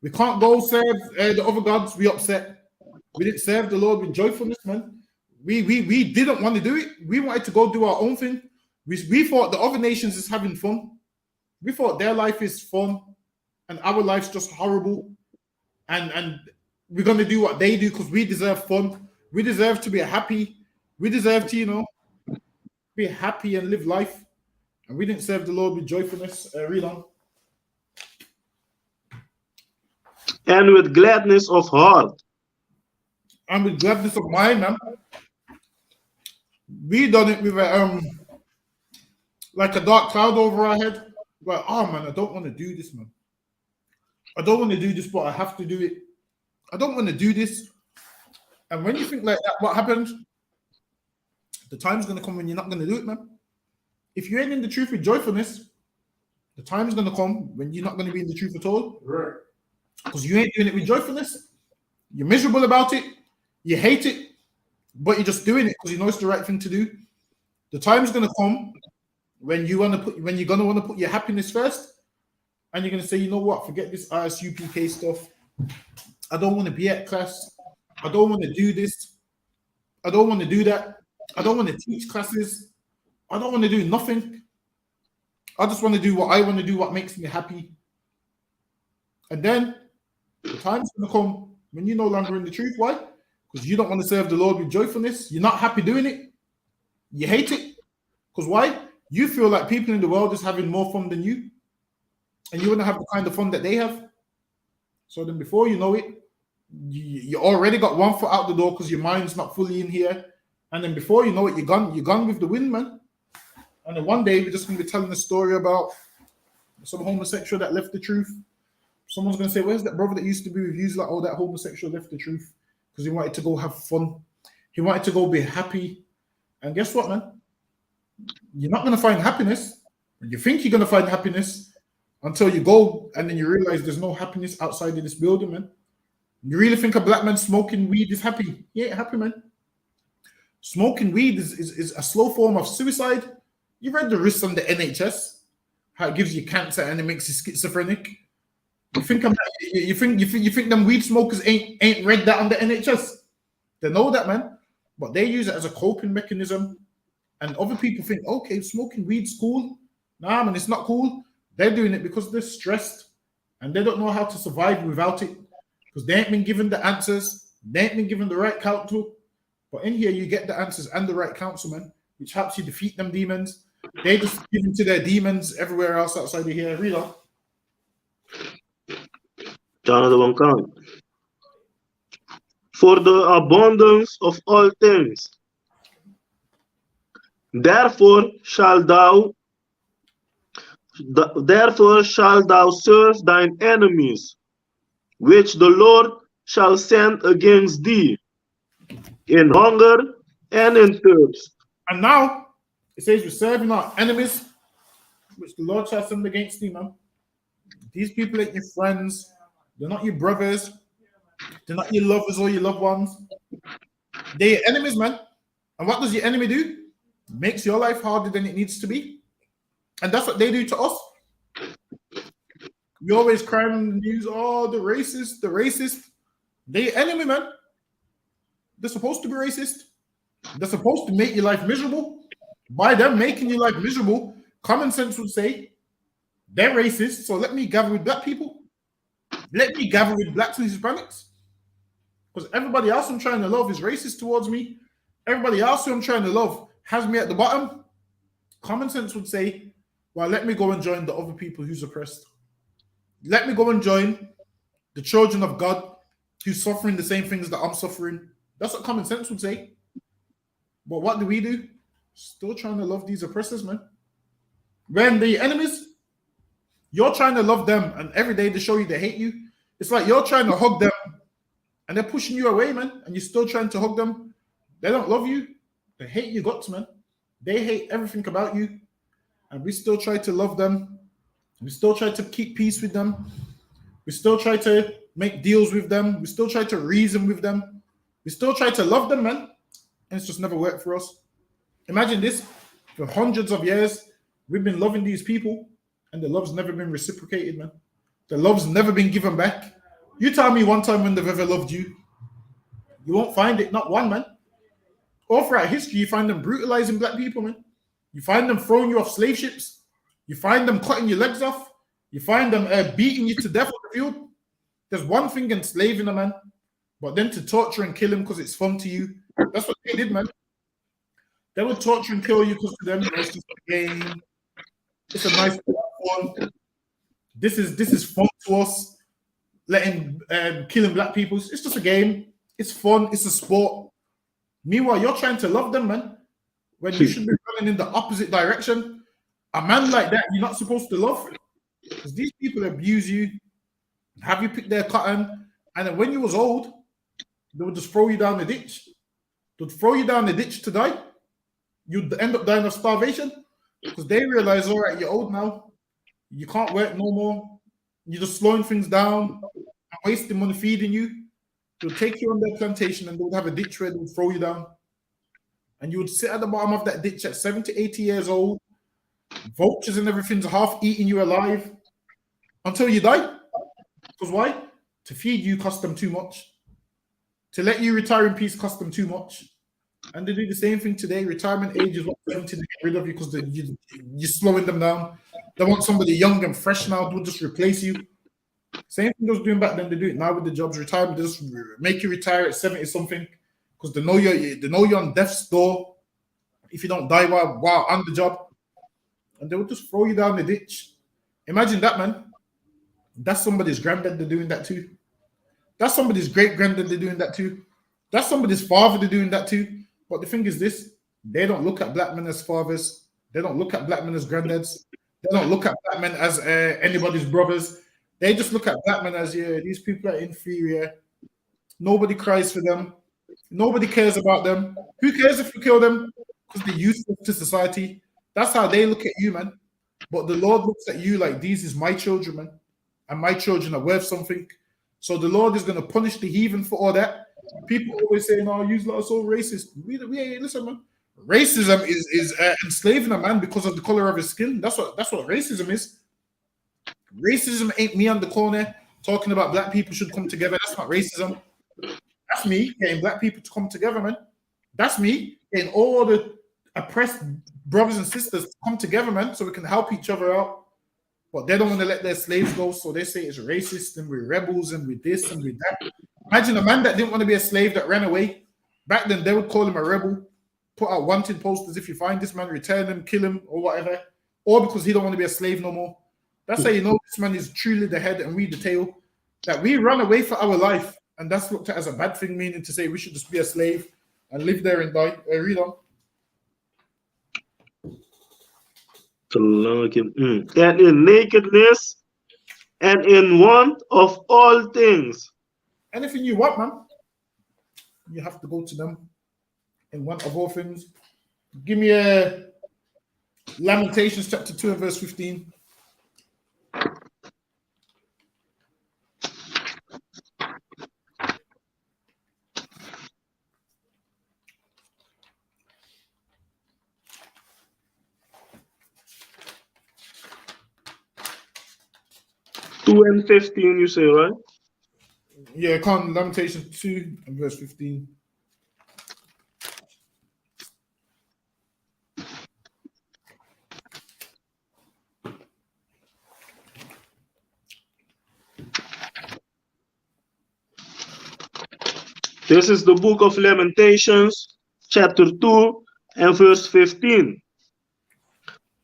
We can't go serve the other gods, we upset. We didn't serve the Lord with joyfulness, man. We didn't want to do it. We wanted to go do our own thing. We thought the other nations is having fun. We thought their life is fun and our life's just horrible. And we're going to do what they do because we deserve fun. We deserve to be happy. We deserve to, be happy and live life. And we didn't serve the Lord with joyfulness. Read on. And with gladness of heart. And with gladness of mind, man. We done it with like a dark cloud over our head. Like, oh man, I don't want to do this, man. I don't want to do this, but I have to do it. I don't want to do this. And when you think like that, what happens? The time's going to come when you're not going to do it, man. If you ain't in the truth with joyfulness, the time's going to come when you're not going to be in the truth at all. Right. Because you ain't doing it with joyfulness. You're miserable about it. You hate it. But you're just doing it because you know it's the right thing to do. The time's going to come when you're going to want to put your happiness first. And you're going to say, you know what? Forget this ISUPK stuff. I don't want to be at class. I don't want to do this. I don't want to do that. I don't want to teach classes. I don't want to do nothing. I just want to do what I want to do, what makes me happy. And then the time's going to come when you're no longer in the truth. Why? Because you don't want to serve the Lord with joyfulness. You're not happy doing it. You hate it. Because why? You feel like people in the world is having more fun than you. And you want to have the kind of fun that they have. So then before you know it, you already got one foot out the door because your mind's not fully in here. And then before you know it, you're gone with the wind, man. And then one day we're just going to be telling a story about some homosexual that left the truth. Someone's going to say, where's that brother that used to be with you? Like, oh, that homosexual left the truth because he wanted to go have fun. He wanted to go be happy. And guess what, man? You're not going to find happiness. You think you're going to find happiness until you go and then you realize there's no happiness outside of this building, man. You really think a black man smoking weed is happy? He ain't happy, man. Smoking weed is a slow form of suicide. You read the risks on the NHS, how it gives you cancer and it makes you schizophrenic. You think you think them weed smokers ain't read that on the NHS? They know that, man, but they use it as a coping mechanism. And other people think, okay, smoking weed's cool. Nah, man, it's not cool. They're doing it because they're stressed and they don't know how to survive without it because they ain't been given the answers. They ain't been given the right counsel. But in here, you get the answers and the right counsel, man, which helps you defeat them demons. They just give them to their demons everywhere else outside of here. Read on. Another one count. For the abundance of all things, therefore shalt thou serve thine enemies, which the Lord shall send against thee, in hunger and in thirst. And now it says we're serving our enemies, which the Lord shall send against thee, man. These people ain't your friends. They're not your brothers. They're not your lovers or your loved ones. They're your enemies, man. And what does your enemy do? Makes your life harder than it needs to be. And that's what they do to us. We always cry on the news, oh, the racist, the racist. They're your enemy, man. They're supposed to be racist. They're supposed to make your life miserable. By them making your life miserable, common sense would say they're racist, so let me gather with black people. Let me gather with blacks and Hispanics. Because everybody else I'm trying to love is racist towards me. Everybody else who I'm trying to love has me at the bottom. Common sense would say, well, let me go and join the other people who's oppressed. Let me go and join the children of God who's suffering the same things that I'm suffering. That's what common sense would say. But what do? Still trying to love these oppressors, man. When the enemies, you're trying to love them, and every day they show you they hate you. It's like you're trying to hug them, and they're pushing you away, man, and you're still trying to hug them. They don't love you. They hate your guts, man. They hate everything about you, and we still try to love them. We still try to keep peace with them. We still try to make deals with them. We still try to reason with them. We still try to love them, man, and it's just never worked for us. Imagine this. For hundreds of years, we've been loving these people, and the love's never been reciprocated, man. The love's never been given back. You tell me one time when they've ever loved you. You won't find it, not one, man. All throughout history, you find them brutalizing black people, man. You find them throwing you off slave ships. You find them cutting your legs off. You find them beating you to death on the field. There's one thing enslaving a man, but then to torture and kill him because it's fun to you. That's what they did, man. They would torture and kill you because to them it's just a game. It's a nice fun. This is fun to us. Letting killing black people. It's just a game. It's fun. It's a sport. Meanwhile, you're trying to love them, man. When you should be running in the opposite direction. A man like that, you're not supposed to love. Because these people abuse you, have you pick their cotton, and then when you was old, they would just throw you down the ditch. They'd throw you down the ditch to die. You'd end up dying of starvation because they realize, all right, you're old now. You can't work no more. You're just slowing things down and wasting money feeding you. They'll take you on their plantation and they would have a ditch where they would throw you down. And you would sit at the bottom of that ditch at 70, 80 years old. Vultures and everything's half eating you alive until you die. Because why? To feed you cost them too much. To let you retire in peace cost them too much. And they do the same thing today. Retirement age is what 70 to get rid of you because you're slowing them down. They want somebody young and fresh now to just replace you. Same thing they was doing back then. They do it now with the jobs. Retirement, they just make you retire at 70 something because they know you're on death's door if you don't die while on the job. And they will just throw you down the ditch. Imagine that, man. That's somebody's granddad they're doing that too. That's somebody's great granddad they're doing that too. That's somebody's father they're doing that too. But the thing is this, they don't look at black men as fathers. They don't look at black men as granddads. They don't look at black men as anybody's brothers. They just look at black men as, yeah, these people are inferior. Nobody cries for them. Nobody cares about them. Who cares if you kill them? because they're useless to society. That's how they look at you, man. But the Lord looks at you like these is my children, man, and my children are worth something. So the Lord is going to punish the heathen for all that. People always saying, "Oh, you lot are so racist." Listen, man. Racism is enslaving a man because of the color of his skin. That's what racism is. Racism ain't me on the corner talking about black people should come together. That's not racism. That's me getting black people to come together, man. That's me getting all the oppressed brothers and sisters to come together, man, so we can help each other out. But they don't want to let their slaves go, so they say it's racist and we're rebels and we're this and we're that. Imagine a man that didn't want to be a slave that ran away. Back then, they would call him a rebel, put out wanted posters. If you find this man, return him, kill him, or whatever. Or because he don't want to be a slave no more. That's how you know this man is truly the head and we the tail. That we run away for our life, and that's looked at as a bad thing, meaning to say we should just be a slave and live there and die. Read on. And in nakedness and in want of all things. Anything you want, man, you have to go to them in want of all things. Give me a Lamentations chapter 2 and verse 15. Two and 15, you say, right? Yeah, come Lamentations 2 and verse 15. This is the book of Lamentations, chapter 2 and verse 15.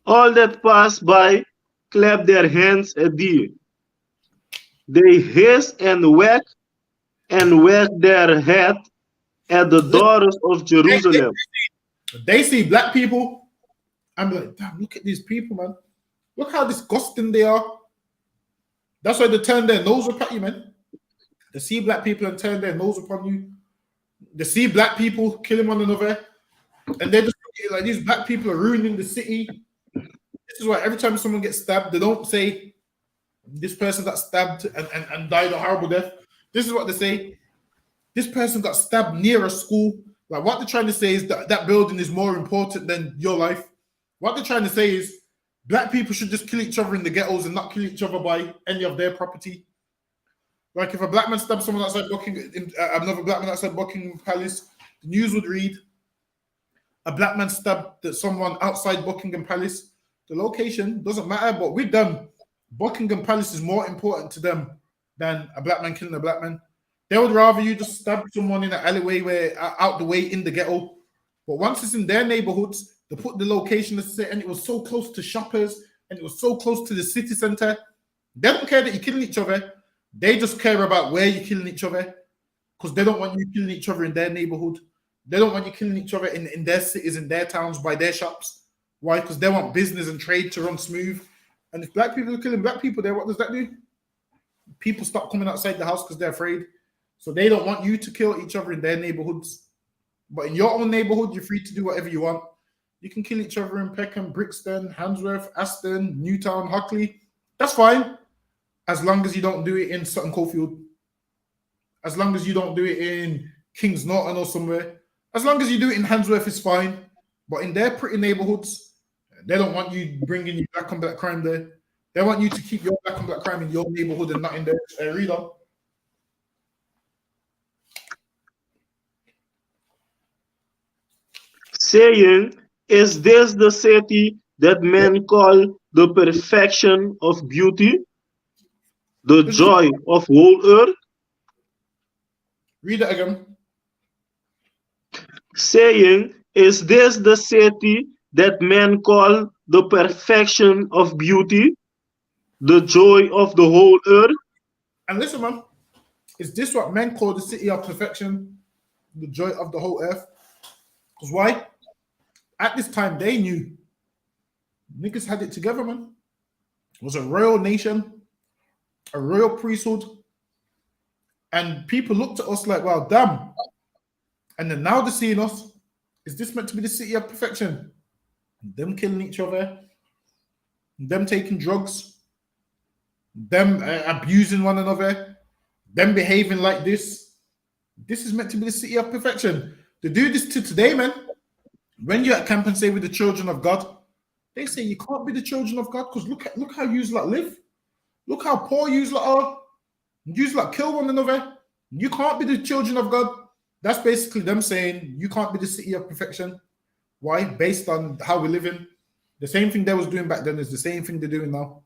All that pass by clap their hands at thee. They hiss and wag their head at the daughters of Jerusalem. They see black people and be like, damn, look at these people, man. Look how disgusting they are. That's why they turn their nose up at you, man. They see black people and turn their nose upon you. They see black people killing one another. And they just like, these black people are ruining the city. This is why every time someone gets stabbed, they don't say this person got stabbed and died a horrible death. This is what they say. This person got stabbed near a school. Like what they're trying to say is that that building is more important than your life. What they're trying to say is black people should just kill each other in the ghettos and not kill each other by any of their property. Like if a black man stabs someone outside another black man outside Buckingham Palace, the news would read, a black man stabbed someone outside Buckingham Palace. The location doesn't matter, but with them, Buckingham Palace is more important to them than a black man killing a black man. They would rather you just stab someone in an alleyway where out the way in the ghetto. But once it's in their neighborhoods, they put the location and it was so close to shoppers and it was so close to the city center. They don't care that you're killing each other. They just care about where you're killing each other because they don't want you killing each other in their neighborhood. They don't want you killing each other in their cities, in their towns, by their shops. Why? Because they want business and trade to run smooth. And if black people are killing black people there, what does that do? People stop coming outside the house because they're afraid. So they don't want you to kill each other in their neighborhoods. But in your own neighborhood, you're free to do whatever you want. You can kill each other in Peckham, Brixton, Handsworth, Aston, Newtown, Hockley. That's fine. As long as you don't do it in Sutton Coldfield. As long as you don't do it in Kings Norton or somewhere. As long as you do it in Handsworth, it's fine. But in their pretty neighborhoods, they don't want you bringing your black on black crime there. They want you to keep your black on black crime in your neighborhood and not in their read on. Saying, is this the city that men call the perfection of beauty, the joy of whole earth? Read it again. Saying, is this the city that men call the perfection of beauty, the joy of the whole earth? And listen, man, is this what men call the city of perfection, the joy of the whole earth? Because why? At this time, they knew niggas had it together, man. It was a royal nation, a royal priesthood, and people looked at us like, wow, damn. And then now they're seeing us Is this meant to be the city of perfection? Them killing each other, them taking drugs, them abusing one another, them behaving like this. This is meant to be the city of perfection. To do this to today, man, when you're at camp and say with the children of God, they say you can't be the children of God because look how you lot live. Look how poor you lot are. You lot kill one another. You can't be the children of God. That's basically them saying you can't be the city of perfection. Why? Based on how we're living. The same thing they was doing back then is the same thing they're doing now.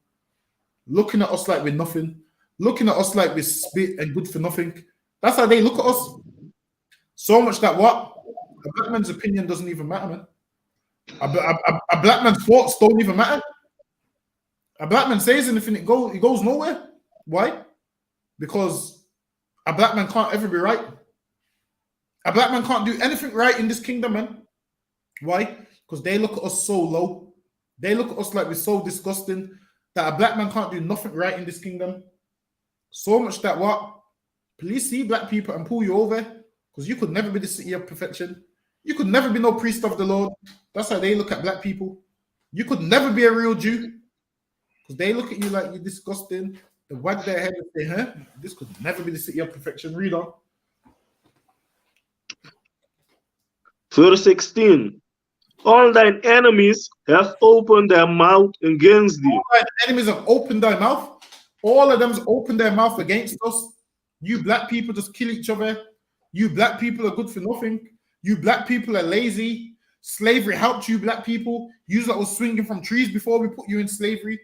Looking at us like we're nothing. Looking at us like we're spit and good for nothing. That's how they look at us. So much that what? A black man's opinion doesn't even matter, man. A black man's thoughts don't even matter. A black man says anything, it goes nowhere. Why? Because a black man can't ever be right. A black man can't do anything right in this kingdom, man. Why? Because they look at us so low. They look at us like we're so disgusting that a black man can't do nothing right in this kingdom. So much that what? Police see black people and pull you over because you could never be the city of perfection. You could never be no priest of the Lord. That's how they look at black people. You could never be a real Jew because they look at you like you're disgusting. They wag their head and say, huh? This could never be the city of perfection. Read on. Verse 16. All thine enemies have opened their mouth against thee. All thine enemies have opened their mouth. All of them's opened their mouth against us. You black people just kill each other. You black people are good for nothing. You black people are lazy. Slavery helped you black people. You that was swinging from trees before we put you in slavery.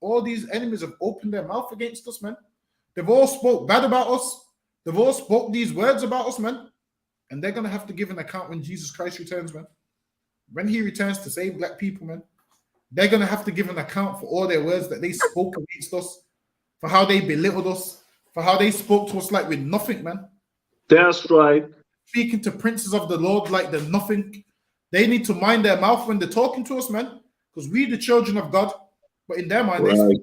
All these enemies have opened their mouth against us, man. They've all spoke bad about us. They've all spoke these words about us, man. And they're going to have to give an account when Jesus Christ returns, man. When he returns to save black people, man, they're going to have to give an account for all their words that they spoke against us, for how they belittled us, for how they spoke to us like we're nothing, man. That's right. Speaking to princes of the Lord like they're nothing. They need to mind their mouth when they're talking to us, man, because we the children of God. But in their mind, they speak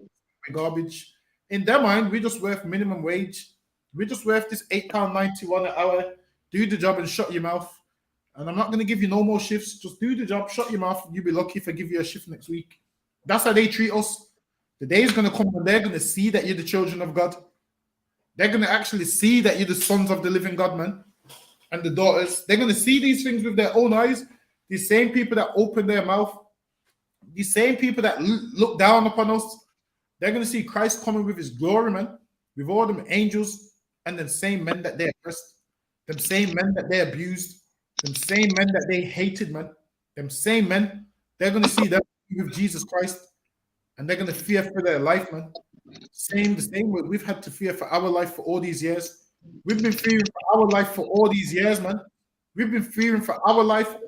garbage. In their mind, we're just worth minimum wage. We're just worth this £8.91 an hour. Do the job and shut your mouth. And I'm not going to give you no more shifts. Just do the job, shut your mouth. You'll be lucky if I give you a shift next week. That's how they treat us. The day is going to come when they're going to see that you're the children of God. They're going to actually see that you're the sons of the living God, man. And the daughters. They're going to see these things with their own eyes. These same people that open their mouth. These same people that look down upon us. They're going to see Christ coming with his glory, man. With all them angels and the same men that they oppressed. Them same men that they abused. Them same men that they hated, man. Them same men. They're going to see them with Jesus Christ. And they're going to fear for their life, man. The same way we've had to fear for our life for all these years. We've been fearing for our life for all these years, man. We've been fearing for our life for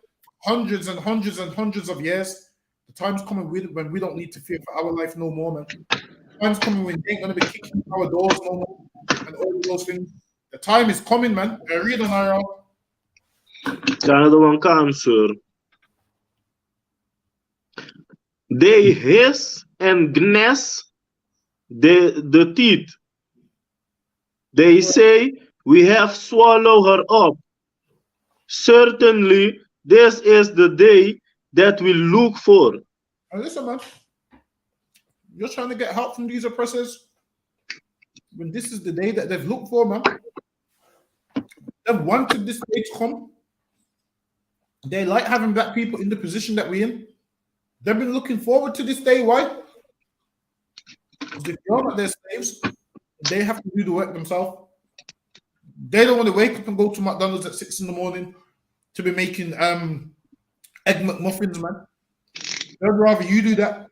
hundreds and hundreds and hundreds of years. The time's coming when we don't need to fear for our life no more, man. The time's coming when they ain't going to be kicking our doors no more and all of those things. The time is coming, man. Read on Ira. Another one answer. They hiss and gnash the teeth. They say, we have swallowed her up. Certainly, this is the day that we look for. And listen, man. You're trying to get help from these oppressors when this is the day that they've looked for, man. They've wanted this day to come. They like having black people in the position that we're in. They've been looking forward to this day. Why? Because if you're not their slaves, they have to do the work themselves. They don't want to wake up and go to McDonald's at 6 a.m. to be making egg McMuffins, man. They'd rather you do that.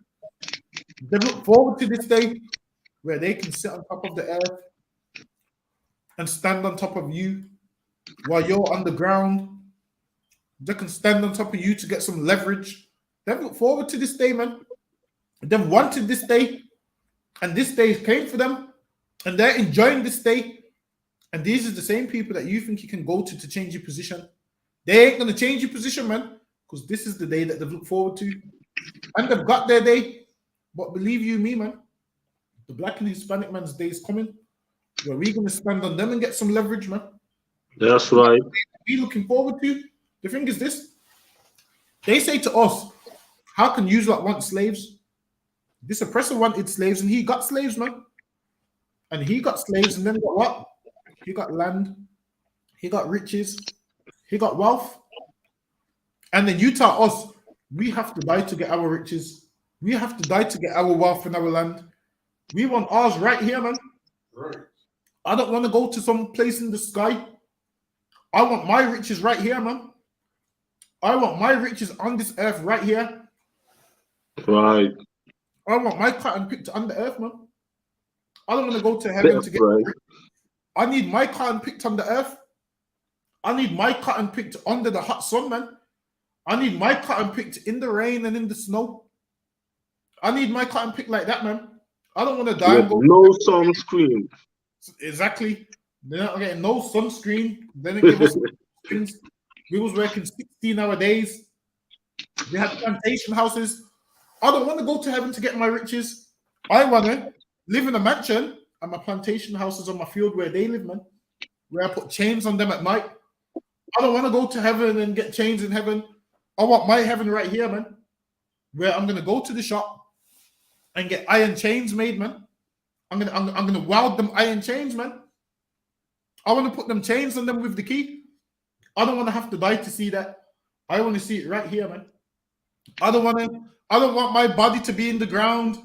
They look forward to this day where they can sit on top of the earth and stand on top of you while you're on the ground. They can stand on top of you to get some leverage. They look forward to this day, man. They've wanted this day, and this day came for them, and they're enjoying this day. And these are the same people that you think you can go to change your position. They ain't going to change your position, man, because this is the day that they've looked forward to. And they've got their day. But believe you me, man, the black and Hispanic man's day is coming where we're going to spend on them and get some leverage, man. That's right. We're looking forward to. The thing is this, They say to us, how can you lot want slaves? This oppressor wanted slaves and he got slaves, man. And he got slaves and then got what? He got land, he got riches, he got wealth. And then you tell us we have to die to get our riches. We have to die to get our wealth and our land. We want ours right here, man. Right. I don't want to go to some place in the sky. I want my riches right here, man. I want my riches on this earth right here. Right. I want my cotton picked on the earth, man. I don't want to go to heaven That's to get right. rich. I need my cotton picked on the earth. I need my cotton picked under the hot sun, man. I need my cotton picked in the rain and in the snow. I need my cotton picked like that, man. I don't want to die With and go. no sunscreen. Exactly. They're not getting no sunscreen. They didn't give us things. We was working 16-hour days. We had plantation houses. I don't want to go to heaven to get my riches. I want to live in a mansion and my plantation houses on my field where they live, man. Where I put chains on them at night. I don't want to go to heaven and get chains in heaven. I want my heaven right here, man. Where I'm gonna go to the shop and get iron chains made, man. I'm gonna weld them iron chains, man. I want to put them chains on them with the key. I don't want to have to die to see that. I want to see it right here, man. I don't want my body to be in the ground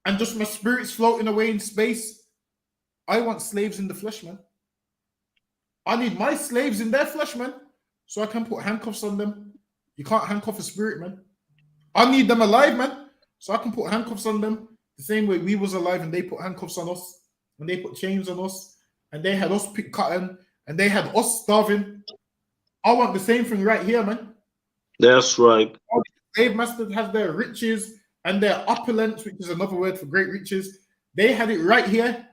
and just my spirit's floating away in space. I want slaves in the flesh, man. I need my slaves in their flesh, man, so I can put handcuffs on them. You can't handcuff a spirit, man. I need them alive, man, so I can put handcuffs on them the same way we was alive and they put handcuffs on us and they put chains on us and they had us pick cotton and they had us starving. I want the same thing right here, man. That's right. All the slave masters have their riches and their opulence, which is another word for great riches. They had it right here.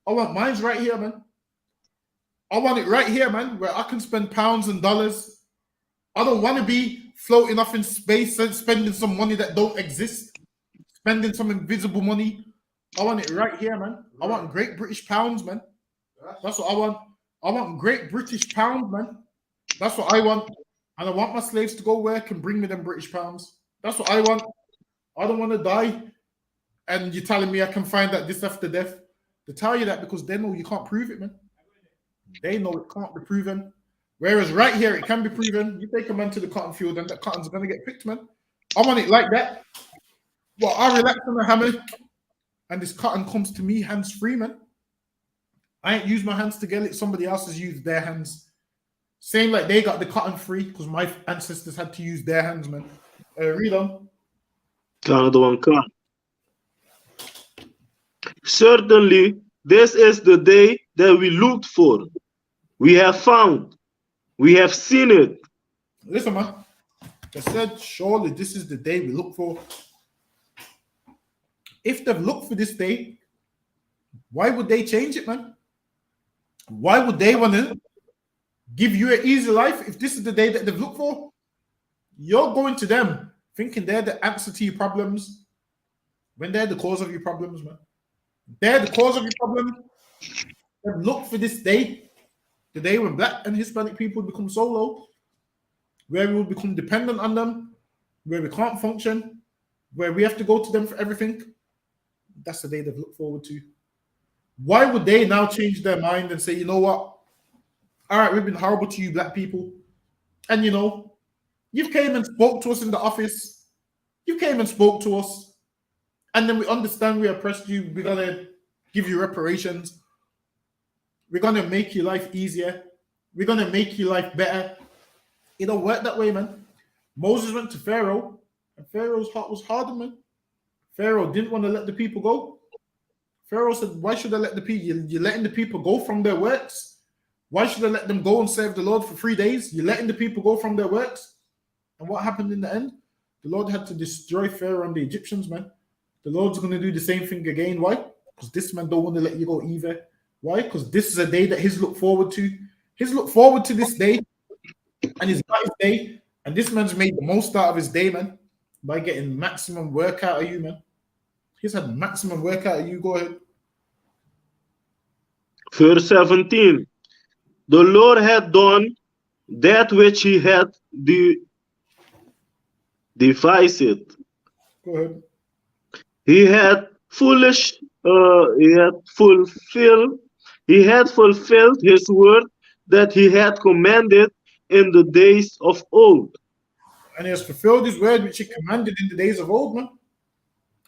I want mine's right here, man. I want it right here, man, where I can spend pounds and dollars. I don't want to be floating off in space and spending some money that don't exist, spending some invisible money. I want it right here, man. I want great British pounds, man. That's what I want. I want great British pounds, man. That's what I want. And I want my slaves to go work and bring me them British pounds. That's what I want. I don't want to die. And you're telling me I can find out this after death. They tell you that because they know you can't prove it, man. They know it can't be proven. Whereas right here, it can be proven. You take a man to the cotton field and that cotton's going to get picked, man. I want it like that. Well, I relax on a hammer and this cotton comes to me hands free, man. I ain't used my hands to get it. Somebody else has used their hands. Same like they got the cotton free because my ancestors had to use their hands, man. Read on. Another one come. Certainly, this is the day that we looked for. We have found. We have seen it. Listen, man. They said, surely this is the day we look for. If they've looked for this day, why would they change it, man? Why would they want to give you an easy life if this is the day that they've looked for? You're going to them thinking they're the answer to your problems when they're the cause of your problems, man. They're the cause of your problem. They've looked for this day, the day when Black and Hispanic people become so low, where we will become dependent on them, where we can't function, where we have to go to them for everything. That's the day they've looked forward to. Why would they now change their mind and say, you know what? All right, we've been horrible to you, Black people. And you know, you came and spoke to us in the office. You came and spoke to us. And then we understand we oppressed you. We're going to give you reparations. We're going to make your life easier. We're going to make your life better. It don't work that way, man. Moses went to Pharaoh, and Pharaoh's heart was hardened, man. Pharaoh didn't want to let the people go. Pharaoh said, why should I let the people? You're letting the people go from their works. Why should I let them go and serve the Lord for 3 days? You're letting the people go from their works. And what happened in the end? The Lord had to destroy Pharaoh and the Egyptians, man. The Lord's going to do the same thing again. Why? Because this man don't want to let you go either. Why? Because this is a day that he's looked forward to. He's looked forward to this day. And he's got his day. And this man's made the most out of his day, man. By getting maximum work out of you, man. He's had maximum work out of you. Go ahead. Verse 17. The Lord had done that which he had devised. Go ahead. He had foolish. He had fulfilled. He had fulfilled his word that he had commanded in the days of old. And he has fulfilled his word which he commanded in the days of old, man.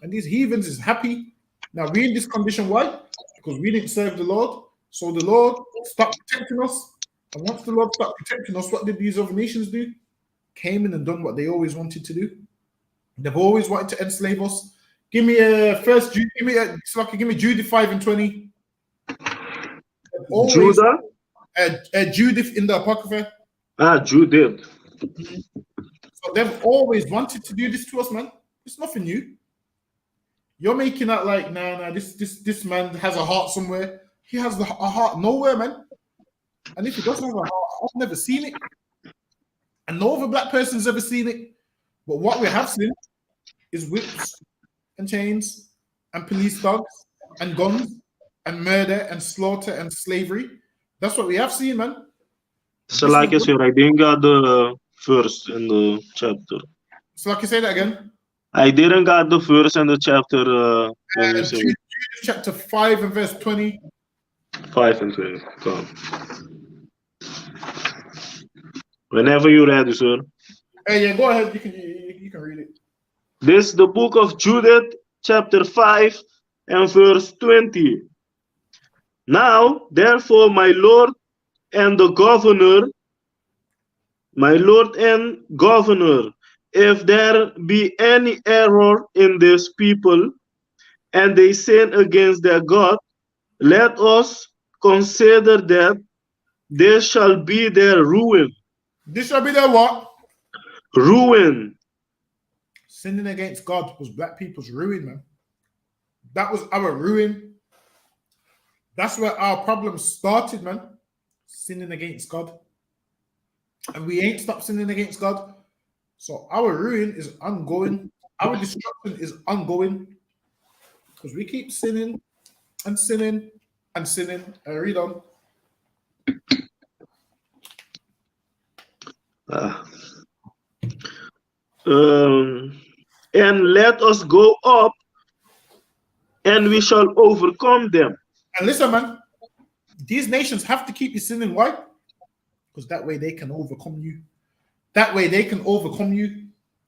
And these heathens is happy. Now we in this condition, why? Because we didn't serve the Lord. So the Lord stopped protecting us. And once the Lord stopped protecting us, what did these other nations do? Came in and done what they always wanted to do. They've always wanted to enslave us. Give me a first Jude, give me Jude 5:20. Always Judah, Judith in the Apocrypha. Judith. So they've always wanted to do this to us, man. It's nothing new. You're making that like, nah, this man has a heart somewhere. He has a heart nowhere, man. And if he doesn't have a heart, I've never seen it. And no other black person's ever seen it. But what we have seen is whips and chains and police dogs and guns and murder and slaughter and slavery. That's what we have seen, man. So like I said, I didn't got the verse in the chapter. So like you say that again. I didn't got the verse in the chapter. Let me see. Jude chapter 5 and verse 20. 5 and 20. Come. Whenever you're ready, sir. Hey, yeah, go ahead. You can read it. This is the book of Judith, chapter 5 and verse 20. Now, therefore, my Lord and governor, if there be any error in this people, and they sin against their God, let us consider that this shall be their ruin. This shall be their what? Ruin. Sinning against God was black people's ruin, man. That was our ruin. That's where our problems started, man. Sinning against God. And we ain't stopped sinning against God. So our ruin is ongoing. Our destruction is ongoing. Because we keep sinning and sinning and sinning. Read on. And let us go up, and we shall overcome them. And listen, man, these nations have to keep you sinning. Why? Because that way they can overcome you. That way they can overcome you.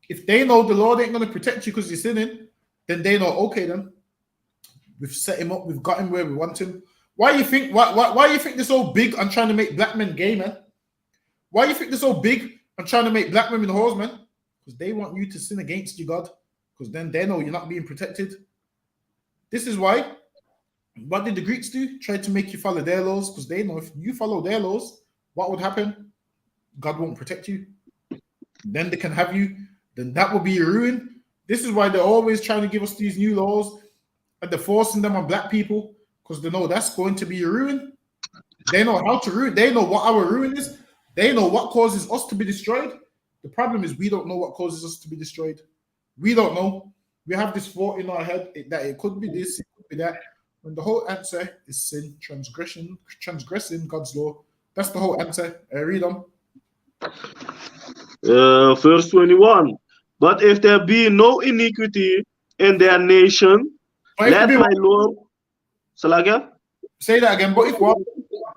If they know the Lord ain't going to protect you because you're sinning, then they know, okay, then we've set him up, we've got him where we want him. Why you think they're so big on trying to make black men gay, man? Why you think they're so big on trying to make black women whores, man? Because they want you to sin against you, God. Because then they know you're not being protected. This is why. What did the Greeks do? Try to make you follow their laws, because they know if you follow their laws, what would happen? God won't protect you. Then they can have you. Then that will be your ruin. This is why they're always trying to give us these new laws, and they're forcing them on black people, because they know that's going to be your ruin. They know how to ruin. They know what our ruin is. They know what causes us to be destroyed. The problem is we don't know what causes us to be destroyed. We don't know. We have this thought in our head that it could be this, it could be that. When the whole answer is sin, transgressing God's law. That's the whole answer. Read on. Verse 21. But if there be no iniquity in their nation, let my Lord. Salaga? Say that again. But if what?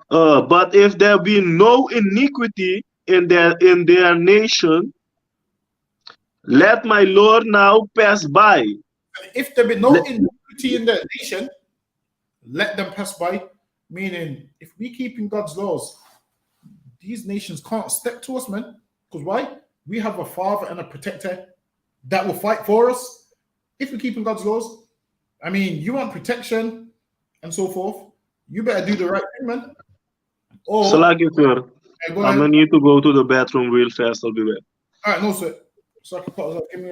But if there be no iniquity in their nation, let my Lord now pass by. If there be no iniquity in their nation, let them pass by. Meaning, if we keep in God's laws, these nations can't step to us, man. Because why? We have a father and a protector that will fight for us if we keep in God's laws. I mean, you want protection and so forth. You better do the right thing, man. Or, so like it, sir. I'm gonna need to go to the bathroom real fast. I'll be back. All right, no, sir. So I can pause up. Give me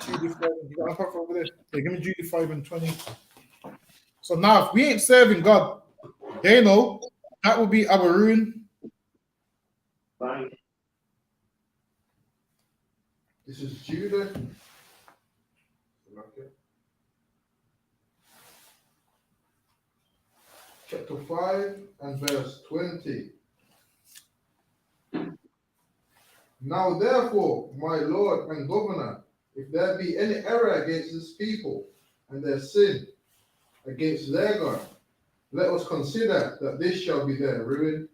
Judy 5. You got a pop over there? Yeah, give me Judy 5 and 20. So now, if we ain't serving God, they know that will be our ruin. Fine. This is Judah. Chapter 5 and verse 20. Now therefore, my Lord and Governor, if there be any error against this people and their sin against their God, let us consider that this shall be their ruin,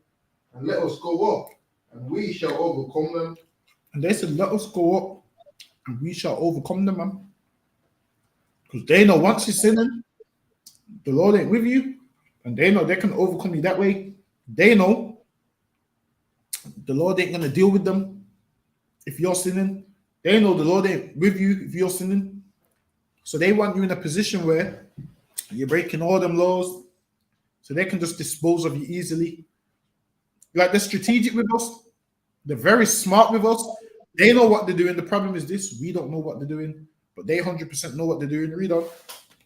and let us go up, and we shall overcome them. And they said, let us go up and we shall overcome them, man. Because they know once you're sinning, the Lord ain't with you, and they know they can overcome you that way. They know the Lord ain't gonna deal with them if you're sinning. They know the Lord ain't with you if you're sinning. So they want you in a position where you're breaking all them laws, so they can just dispose of you easily. Like, they're strategic with us. They're very smart with us. They know what they're doing. The problem is this: we don't know what they're doing, but they 100% know what they're doing. Read on.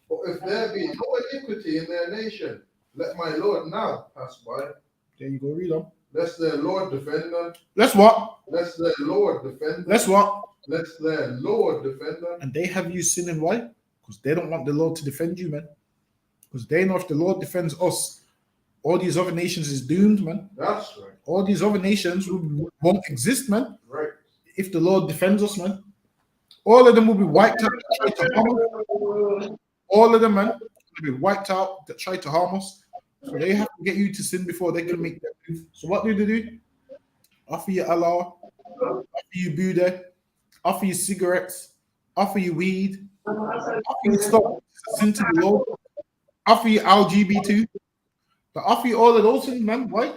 But if there be no iniquity in their nation, let my Lord now pass by. There you go. Read on. Lest their Lord defend them. Let's what? Lest their Lord defend them. Let's what? Lest their Lord defend them. And they have you sinning. Why? Because they don't want the Lord to defend you, man. Because they know if the Lord defends us, all these other nations is doomed, man. That's right. All these other nations won't exist, man. Right. If the Lord defends us, man. All of them will be wiped out that try to harm us. All of them, man, will be wiped out that try to harm us. So they have to get you to sin before they can make that move. So what do they do? Offer you Allah, offer you Buddha, offer you cigarettes, offer you weed, offer you stuff to sin to the Lord, offer you LGBT. They offer you all of those things, man. Why?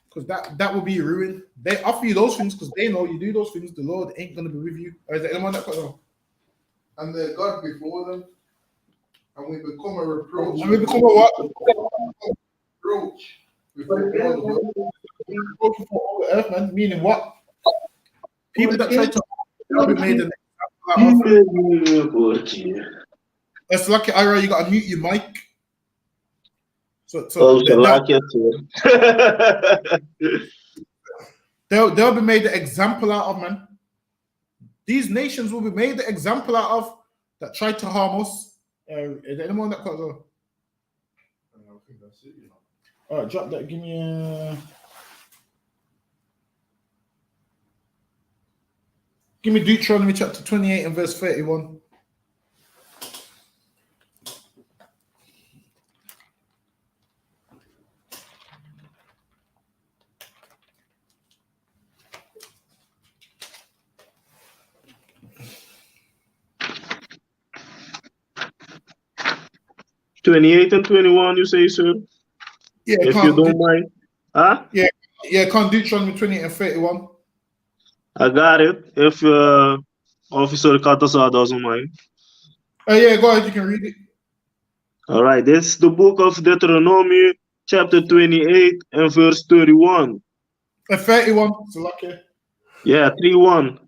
Because that will be your ruin. They offer you those things because they know you do those things, the Lord ain't going to be with you. Or is there anyone that got on? And their God before them, and we become a reproach. And we become a what? Reproach before all the world. Reproach before all the earth, man. Meaning what? People that try to be made an example out of. That's lucky, Ira. You got to mute your mic. So they'll be made the example out of, man. These nations will be made the example out of that tried to harm us. Is there anyone that got go? I think that's it, you know. All right, drop that. Give me Deuteronomy chapter 28 and verse 31. $28 and $21, you say, sir? Yeah, if you don't mind. Huh? Yeah, can't Deuteronomy 28 and 31. I got it. If Officer Katasa doesn't mind. Yeah, go ahead, you can read it. All right, this is the book of Deuteronomy, chapter 28 and verse 31. 31, so lucky. Yeah, 3:1.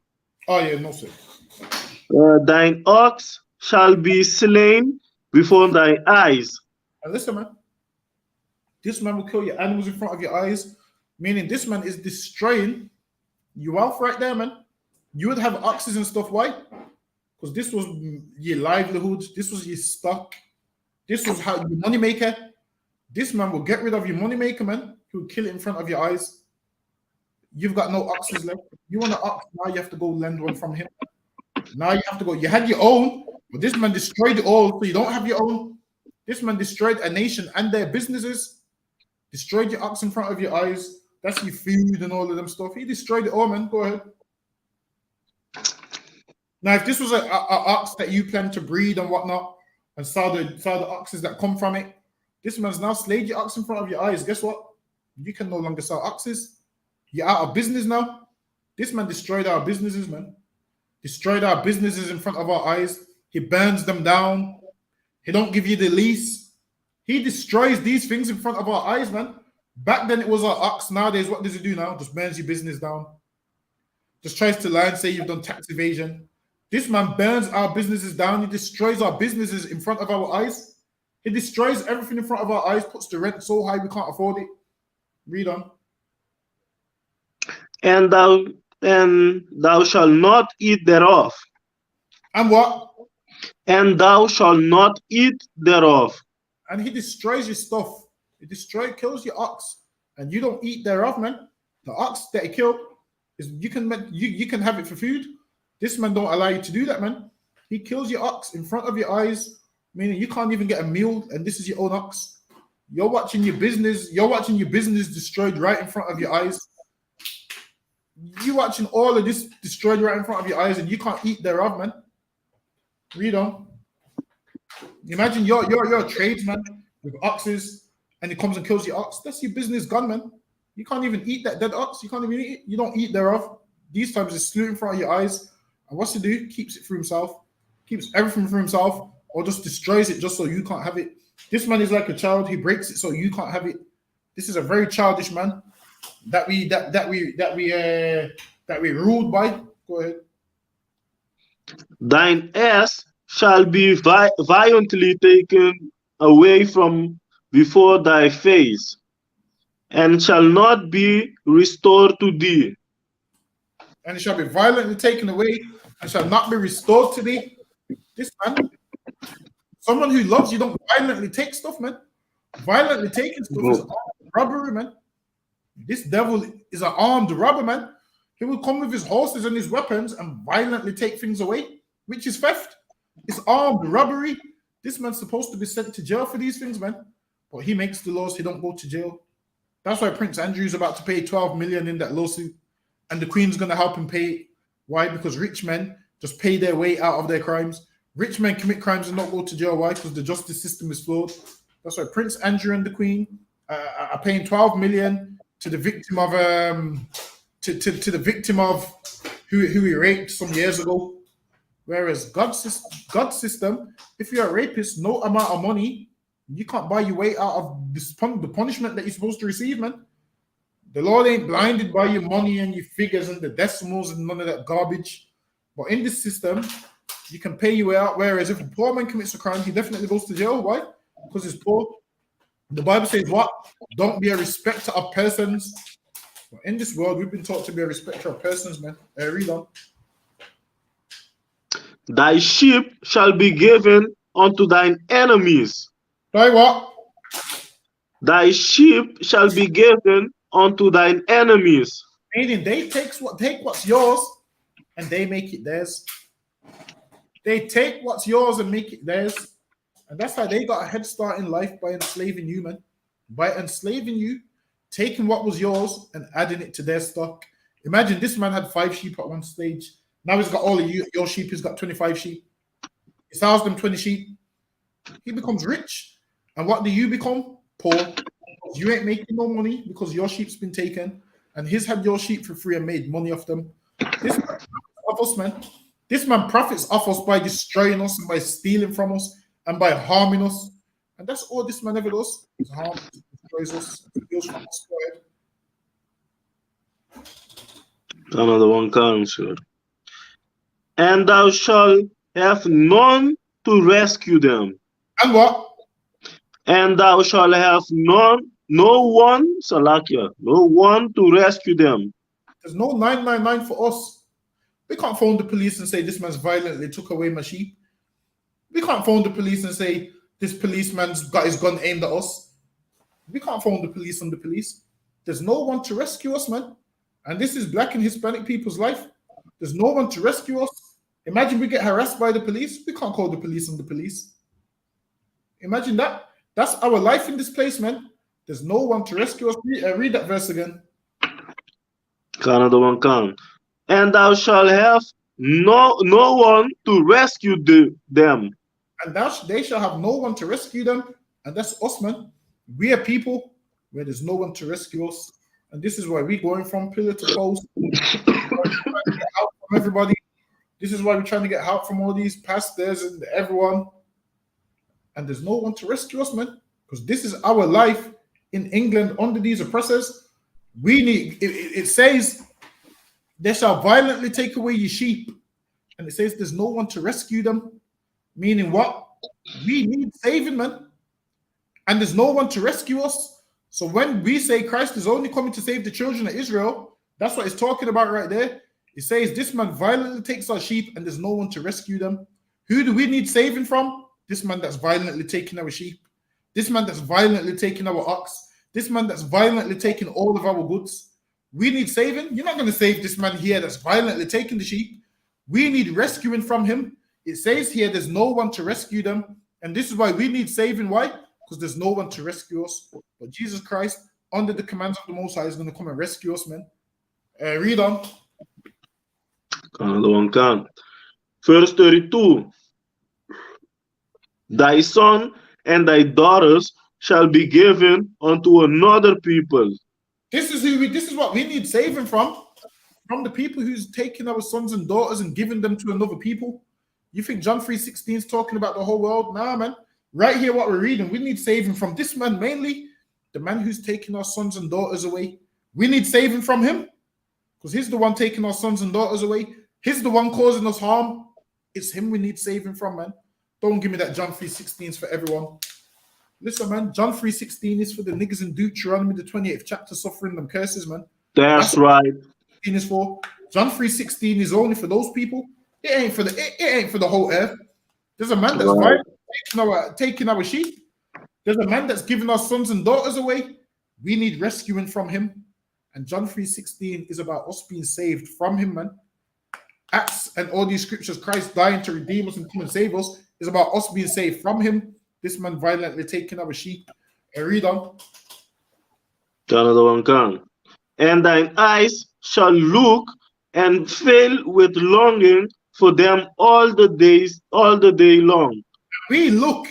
Oh, yeah, no, sir. Thine ox shall be slain before thy eyes. And listen, man. This man will kill your animals in front of your eyes, meaning this man is destroying your wealth right there, man. You would have oxes and stuff. Why? Because this was your livelihood. This was your stock. This was how your money maker. This man will get rid of your money maker, man. He will kill it in front of your eyes. You've got no oxes left. You want an ox, now you have to go lend one from him. Now you have to go. You had your own, but this man destroyed it all, so you don't have your own. This man destroyed a nation and their businesses. Destroyed your ox in front of your eyes. That's your food and all of them stuff. He destroyed it all, man. Go ahead. Now, if this was a ox that you plan to breed and whatnot, and saw the oxes that come from it, this man's now slayed your ox in front of your eyes. Guess what? You can no longer sell oxes. You're out of business now. This man destroyed our businesses, man. Destroyed our businesses in front of our eyes. He burns them down. He don't give you the lease. He destroys these things in front of our eyes, man. Back then it was our ox. Nowadays, what does he do now? Just burns your business down. Just tries to lie and say you've done tax evasion. This man burns our businesses down. He destroys our businesses in front of our eyes. He destroys everything in front of our eyes, puts the rent so high we can't afford it. Read on. And thou shalt not eat thereof. And what? And thou shalt not eat thereof. And he destroys your stuff. He kills your ox. And you don't eat thereof, man. The ox that he killed, You can have it for food. This man don't allow you to do that, man. He kills your ox in front of your eyes, meaning you can't even get a meal, and this is your own ox. You're watching your business destroyed right in front of your eyes. You're watching all of this destroyed right in front of your eyes, and you can't eat thereof, man. Read on. Imagine you're a tradesman with oxes, and he comes and kills your ox. That's your business gone, man. You can't even eat that dead ox. You can't even eat it. You don't eat thereof. These times it's slew in front of your eyes. And what's he do? Keeps it for himself. Keeps everything for himself, or just destroys it just so you can't have it. This man is like a child. He breaks it so you can't have it. This is a very childish man that we ruled by. Go ahead. Thine ass shall be violently taken away from before thy face, and shall not be restored to thee. And it shall be violently taken away, and shall not be restored to thee. This man, someone who loves you, don't violently take stuff, man. Violently taking stuff is armed robbery, man. This devil is an armed robber, man. He will come with his horses and his weapons and violently take things away, which is theft. It's armed robbery. This man's supposed to be sent to jail for these things, man. But he makes the laws, he don't go to jail. That's why Prince Andrew's about to pay 12 million in that lawsuit. And the Queen's going to help him pay. Why? Because rich men just pay their way out of their crimes. Rich men commit crimes and not go to jail. Why? Because the justice system is flawed. That's why Prince Andrew and the Queen are paying 12 million to the victim of to the victim of who he raped some years ago. Whereas God's system, if you're a rapist, no amount of money, you can't buy your way out of the punishment that you're supposed to receive, man. The Lord ain't blinded by your money and your figures and the decimals and none of that garbage. But in this system, you can pay your way out. Whereas if a poor man commits a crime, he definitely goes to jail. Why? Because he's poor. The Bible says what? Don't be a respecter of persons. But in this world, we've been taught to be a respecter of persons, man. Read on. Thy sheep shall be given unto thine enemies. Thy what? Thy sheep shall be given unto thine enemies. Meaning they take what's yours and they make it theirs. They take what's yours and make it theirs. And that's how they got a head start in life, by enslaving you, man. By enslaving you, taking what was yours and adding it to their stock. Imagine this man had 5 sheep at one stage. Now he's got all of your sheep. He's got 25 sheep. He sells them 20 sheep. He becomes rich. And what do you become? Poor. You ain't making no money because your sheep's been taken. And he's had your sheep for free and made money off them. This man off us, man. This man profits off us by destroying us and by stealing from us and by harming us. And that's all this man ever does. He harms, destroys us, steals from us. Another one comes here. And thou shalt have none to rescue them. And what? And thou shalt have no one to rescue them. There's no 999 for us. We can't phone the police and say this man's violently took away my sheep. We can't phone the police and say this policeman's got his gun aimed at us. We can't phone the police on the police. There's no one to rescue us, man. And this is Black and Hispanic people's life. There's no one to rescue us. Imagine we get harassed by the police. We can't call the police on the police. Imagine that. That's our life in this place, man. There's no one to rescue us. Read that verse again. Another one comes. And thou shalt have no one to rescue them. And they shall have no one to rescue them. And that's us, man. We are people where there's no one to rescue us. And this is why we're going from pillar to post. Help from everybody. This is why we're trying to get help from all these pastors and everyone. And there's no one to rescue us, man. Because this is our life in England under these oppressors. We need, it says, they shall violently take away your sheep. And it says there's no one to rescue them. Meaning what? We need saving, man. And there's no one to rescue us. So when we say Christ is only coming to save the children of Israel, that's what it's talking about right there. It says this man violently takes our sheep and there's no one to rescue them. Who do we need saving from? This man that's violently taking our sheep. This man that's violently taking our ox. This man that's violently taking all of our goods. We need saving. You're not going to save this man here that's violently taking the sheep. We need rescuing from him. It says here there's no one to rescue them. And this is why we need saving. Why? Because there's no one to rescue us. But Jesus Christ, under the commands of the Most High, is going to come and rescue us, man. Read on. Another one can. Verse 32. Thy son and thy daughters shall be given unto another people. This is what we need saving from the people who's taking our sons and daughters and giving them to another people. You think John 3:16 is talking about the whole world? Nah, man. Right here, what we're reading, we need saving from this man mainly, the man who's taking our sons and daughters away. We need saving from him because he's the one taking our sons and daughters away. He's the one causing us harm. It's him we need saving from, man. Don't give me that John 3:16 is for everyone. Listen, man, John 3:16 is for the niggas in Deuteronomy, the 28th chapter, suffering them curses, man. That's right. Is for John 3:16 is only for those people. It ain't for the whole earth. There's a man that's taking our sheep. There's a man that's giving our sons and daughters away. We need rescuing from him. And John 3:16 is about us being saved from him, man. Acts and all these scriptures, Christ dying to redeem us and come and save us, is about us being saved from him. This man violently taking our sheep. Read on. Another one can. And thine eyes shall look and fail with longing for them all the day long. We look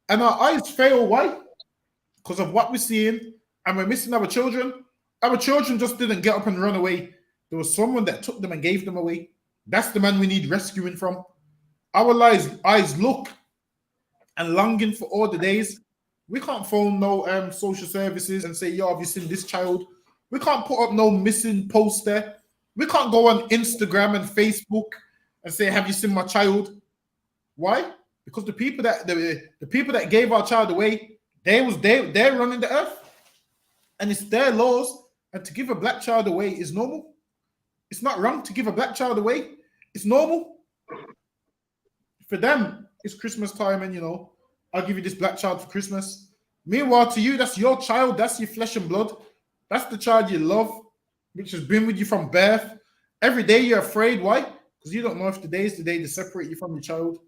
and our eyes fail. Why? Because of what we're seeing, and we're missing our children. Our children just didn't get up and run away. There was someone that took them and gave them away. That's the man we need rescuing from. Our eyes look and longing for all the days. We can't phone no social services and say, yo, have you seen this child? We can't put up no missing poster. We can't go on Instagram and Facebook and say, have you seen my child? Why? Because the people that gave our child away, they're running the earth. And it's their laws. And to give a black child away is normal. It's not wrong to give a black child away. It's normal. For them, it's Christmas time and, I'll give you this black child for Christmas. Meanwhile, to you, that's your child. That's your flesh and blood. That's the child you love, which has been with you from birth. Every day you're afraid. Why? Because you don't know if today is the day to separate you from your child.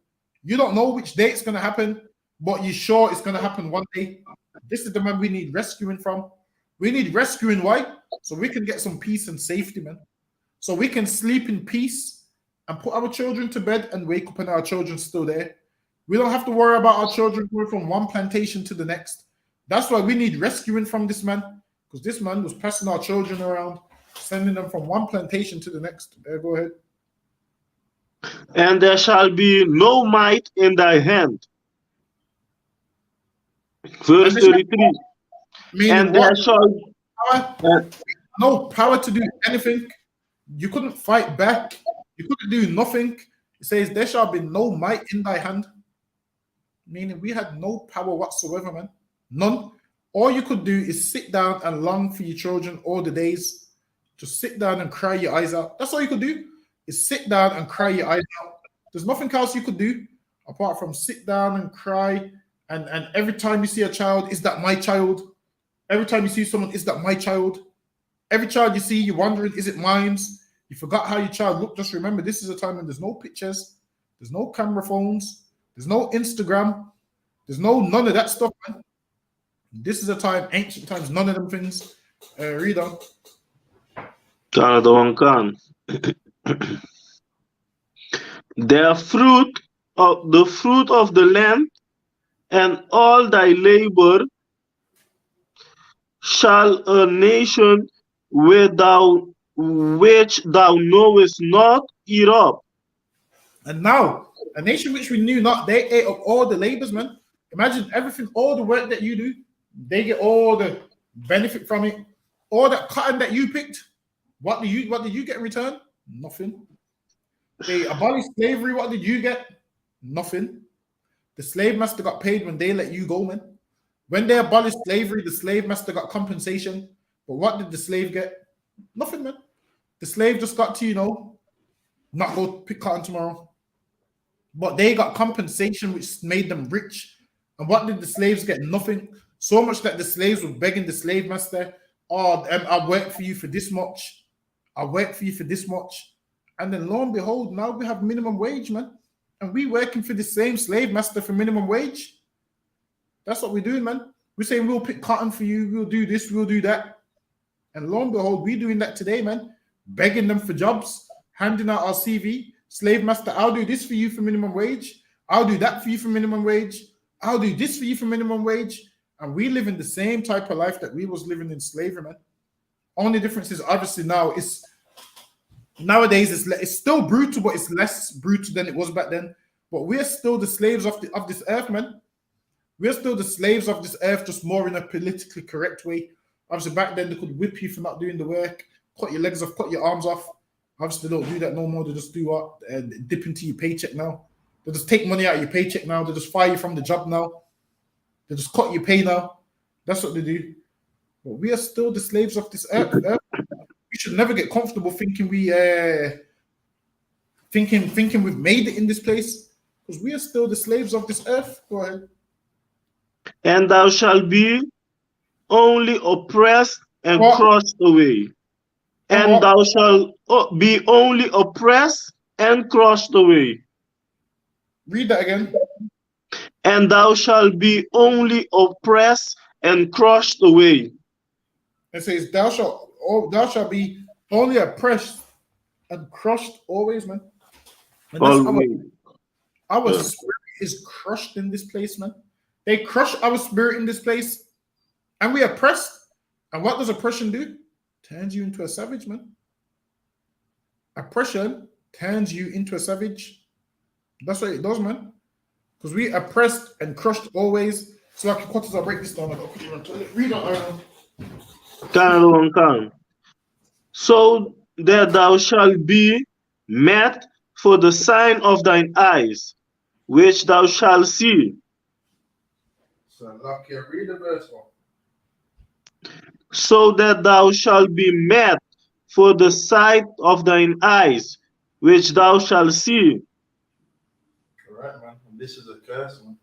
You don't know which day it's going to happen, but you're sure it's going to happen one day. This is the man we need rescuing from. We need rescuing. Why? So we can get some peace and safety, man. So we can sleep in peace and put our children to bed and wake up and our children's still there. We don't have to worry about our children going from one plantation to the next. That's why we need rescuing from this man, because this man was passing our children around, sending them from one plantation to the next. Go ahead. And there shall be no might in thy hand. Verse 33. And there shall no power to do anything. You couldn't fight back. You couldn't do nothing. It says, there shall be no might in thy hand. Meaning we had no power whatsoever, man. None. All you could do is sit down and long for your children all the days. Just sit down and cry your eyes out. That's all you could do, is sit down and cry your eyes out. There's nothing else you could do apart from sit down and cry. And every time you see a child, is that my child? Every time you see someone, is that my child? Every child you see, you're wondering, is it mine? You forgot how your child looked. Just remember, this is a time when there's no pictures, there's no camera phones, there's no Instagram, there's none of that stuff, man. This is a time, ancient times, none of them things. Read on. Another one can. The fruit of the land and all thy labor shall a nation which thou knowest not eat up. And now, a nation which we knew not, they ate up all the labors, man. Imagine everything, all the work that you do, they get all the benefit from it. All that cotton that you picked, what did you get in return? Nothing. They abolished slavery, what did you get? Nothing. The slave master got paid when they let you go, man. When they abolished slavery, the slave master got compensation. But what did the slave get? Nothing, man. The slave just got to, not go pick cotton tomorrow. But they got compensation, which made them rich. And what did the slaves get? Nothing. So much that the slaves were begging the slave master, oh, I work for you for this much. I work for you for this much. And then lo and behold, now we have minimum wage, man. And we working for the same slave master for minimum wage. That's what we're doing, man. We're saying we'll pick cotton for you, we'll do this, we'll do that. And lo and behold, we're doing that today, man. Begging them for jobs, handing out our CV. Slave master, I'll do this for you for minimum wage. I'll do that for you for minimum wage. I'll do this for you for minimum wage. And we live in the same type of life that we was living in slavery, man. Only difference is obviously nowadays it's still brutal, but it's less brutal than it was back then. But we're still the slaves of this earth, man. We're still the slaves of this earth, just more in a politically correct way. Obviously, back then they could whip you for not doing the work, cut your legs off, cut your arms off. Obviously, they don't do that no more. They just do what? Dip into your paycheck now. They just take money out of your paycheck now. They just fire you from the job now. They just cut your pay now. That's what they do. But we are still the slaves of this earth. We should never get comfortable thinking thinking we've made it in this place, because we are still the slaves of this earth. Go ahead. And thou shalt be only oppressed and crushed away. And thou shalt be only oppressed and crushed away. Read that again. And thou shalt be only oppressed and crushed away. It says, thou shalt be only oppressed and crushed always, man. And that's our spirit is crushed in this place, man. They crush our spirit in this place, and we are oppressed. And what does oppression do? Turns you into a savage, man. Oppression turns you into a savage. That's what it does, man. Because we are oppressed and crushed always. So like, I'll break this down. Read on. So that thou shalt be met for the sign of thine eyes, which thou shalt see. So, Lucky, read the verse one. So that thou shalt be met for the sight of thine eyes, which thou shalt see. Correct, man. And this is a curse, man.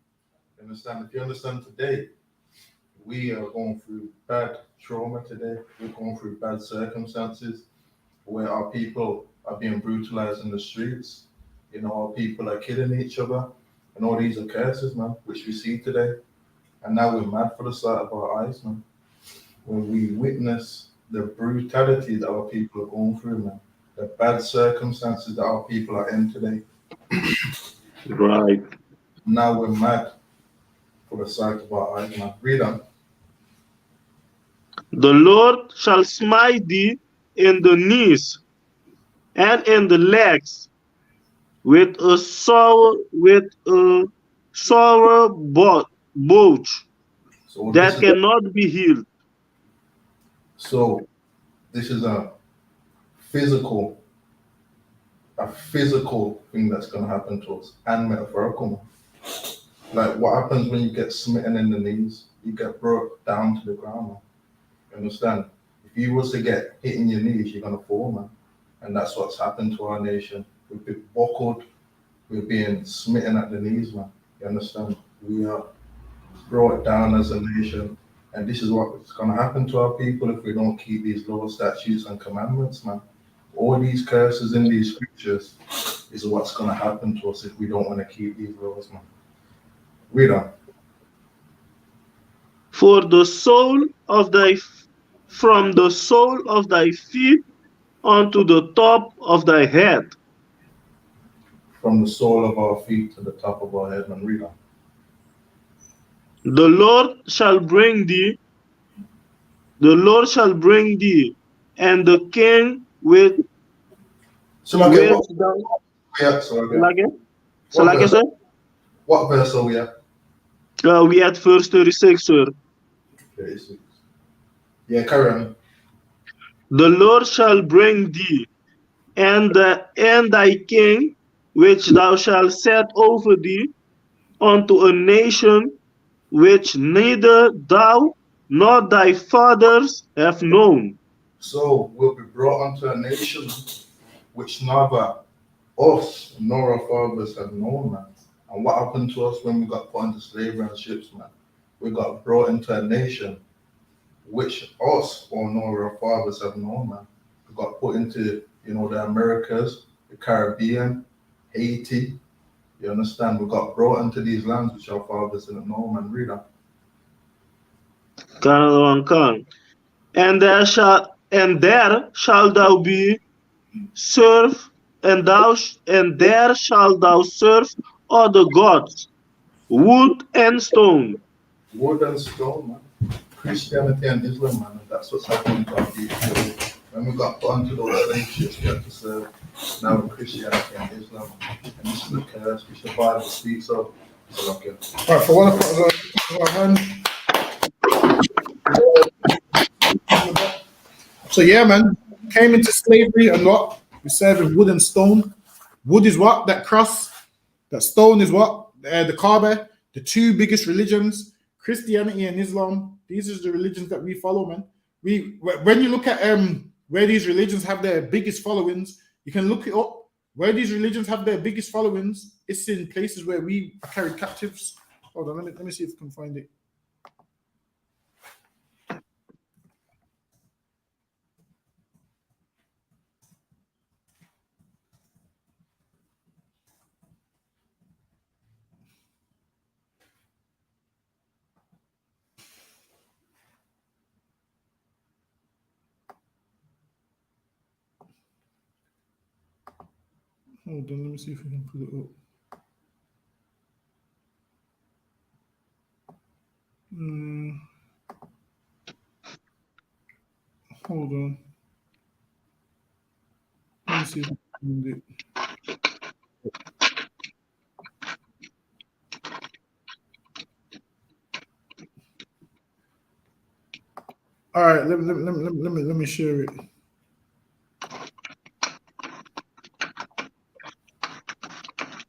You understand? If you understand today, we are going through bad trauma today. We're going through bad circumstances where our people are being brutalized in the streets. You know, our people are killing each other. And all these are curses, man, which we see today. And now we're mad for the sight of our eyes, man. When we witness the brutality that our people are going through, man, the bad circumstances that our people are in today. Right. Now we're mad for the sight of our eyes, man. Read on. The Lord shall smite thee in the knees and in the legs with a sore bulge So that cannot be healed. So this is a physical thing that's going to happen to us, and metaphorical. Like what happens when you get smitten in the knees, you get brought down to the ground, man. You understand? If you was to get hit in your knees, you're going to fall, man. And that's what's happened to our nation. We've been buckled, we're being smitten at the knees, man. You understand? We are brought down as a nation. And this is what's going to happen to our people if we don't keep these laws, statutes, and commandments, man. All these curses in these scriptures is what's going to happen to us if we don't want to keep these laws, man. Read on. For the sole of from the sole of thy feet unto the top of thy head. From the sole of our feet to the top of our head, man. Read on. The Lord shall bring thee, and the king with. What verse are we at? We at verse 36, sir. 36. Yeah, carry on. The Lord shall bring thee, and thy king, which thou shalt set over thee, unto a nation which neither thou nor thy fathers have known. So we'll be brought unto a nation which neither us nor our fathers have known, man. And what happened to us when we got put into slavery and ships, man? We got brought into a nation which us or know our fathers have known, man. We got put into, the Americas, the Caribbean, Haiti. You understand? We got brought into these lands which our fathers didn't know, man. Read that. Another one come. And there shall thou be serve, and there shalt thou serve other gods, wood and stone. Wood and stone, man. Christianity and Islam, man. And that's what's happening to our people. When we got put onto those slave ships, we had to serve now Christianity and Islam. And this is the curse which the Bible speaks of. So, okay. Right, for one of so yeah, man, came into slavery and what? We serving wood and stone. Wood is what? That cross. That stone is what? The Kaaba. The two biggest religions, Christianity and Islam. These are the religions that we follow, man. When you look at where these religions have their biggest followings, you can look it up. Where these religions have their biggest followings, it's in places where we are carried captives. Hold on, let me see if I can find it. Hold on, let me see if we can put it up. Hold on. Let me see if I can find it. All right, let me share it.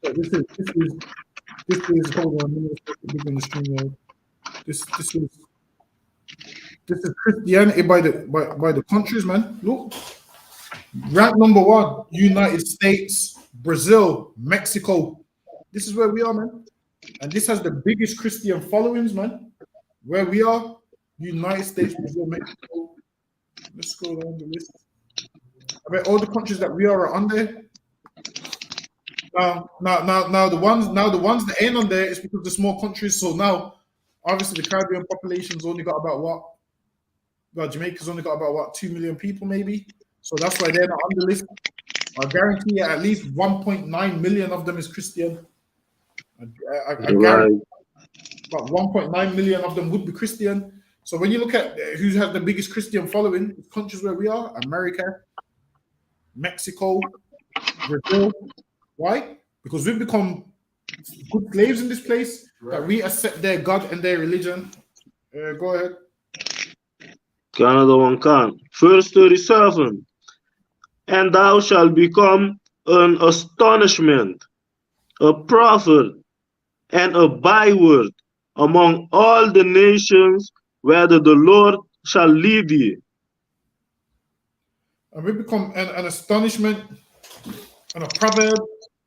So this is hold on, let me begin the stream. This is Christianity by the countries, man. Look, rank number 1, United States, Brazil, Mexico. This is where we are, man. And this has the biggest Christian followings, man. Where we are, United States, Brazil, Mexico. Let's go down the list. I bet all the countries that we are on there. Now the ones that ain't on there is because the small countries. So now, obviously, the Caribbean population's only got about what? Well, Jamaica's only got about what, 2 million people, maybe. So that's why they're not on the list. I guarantee you, at least 1.9 million of them is Christian. I guarantee about 1.9 million of them would be Christian. So when you look at who has the biggest Christian following, countries where we are, America, Mexico, Brazil. Why? Because we've become good slaves in this place, right, that we accept their God and their religion. Go ahead. Another one can. Verse 37. And thou shalt become an astonishment, a prophet, and a byword among all the nations whether the Lord shall lead thee. And we become an astonishment and a proverb.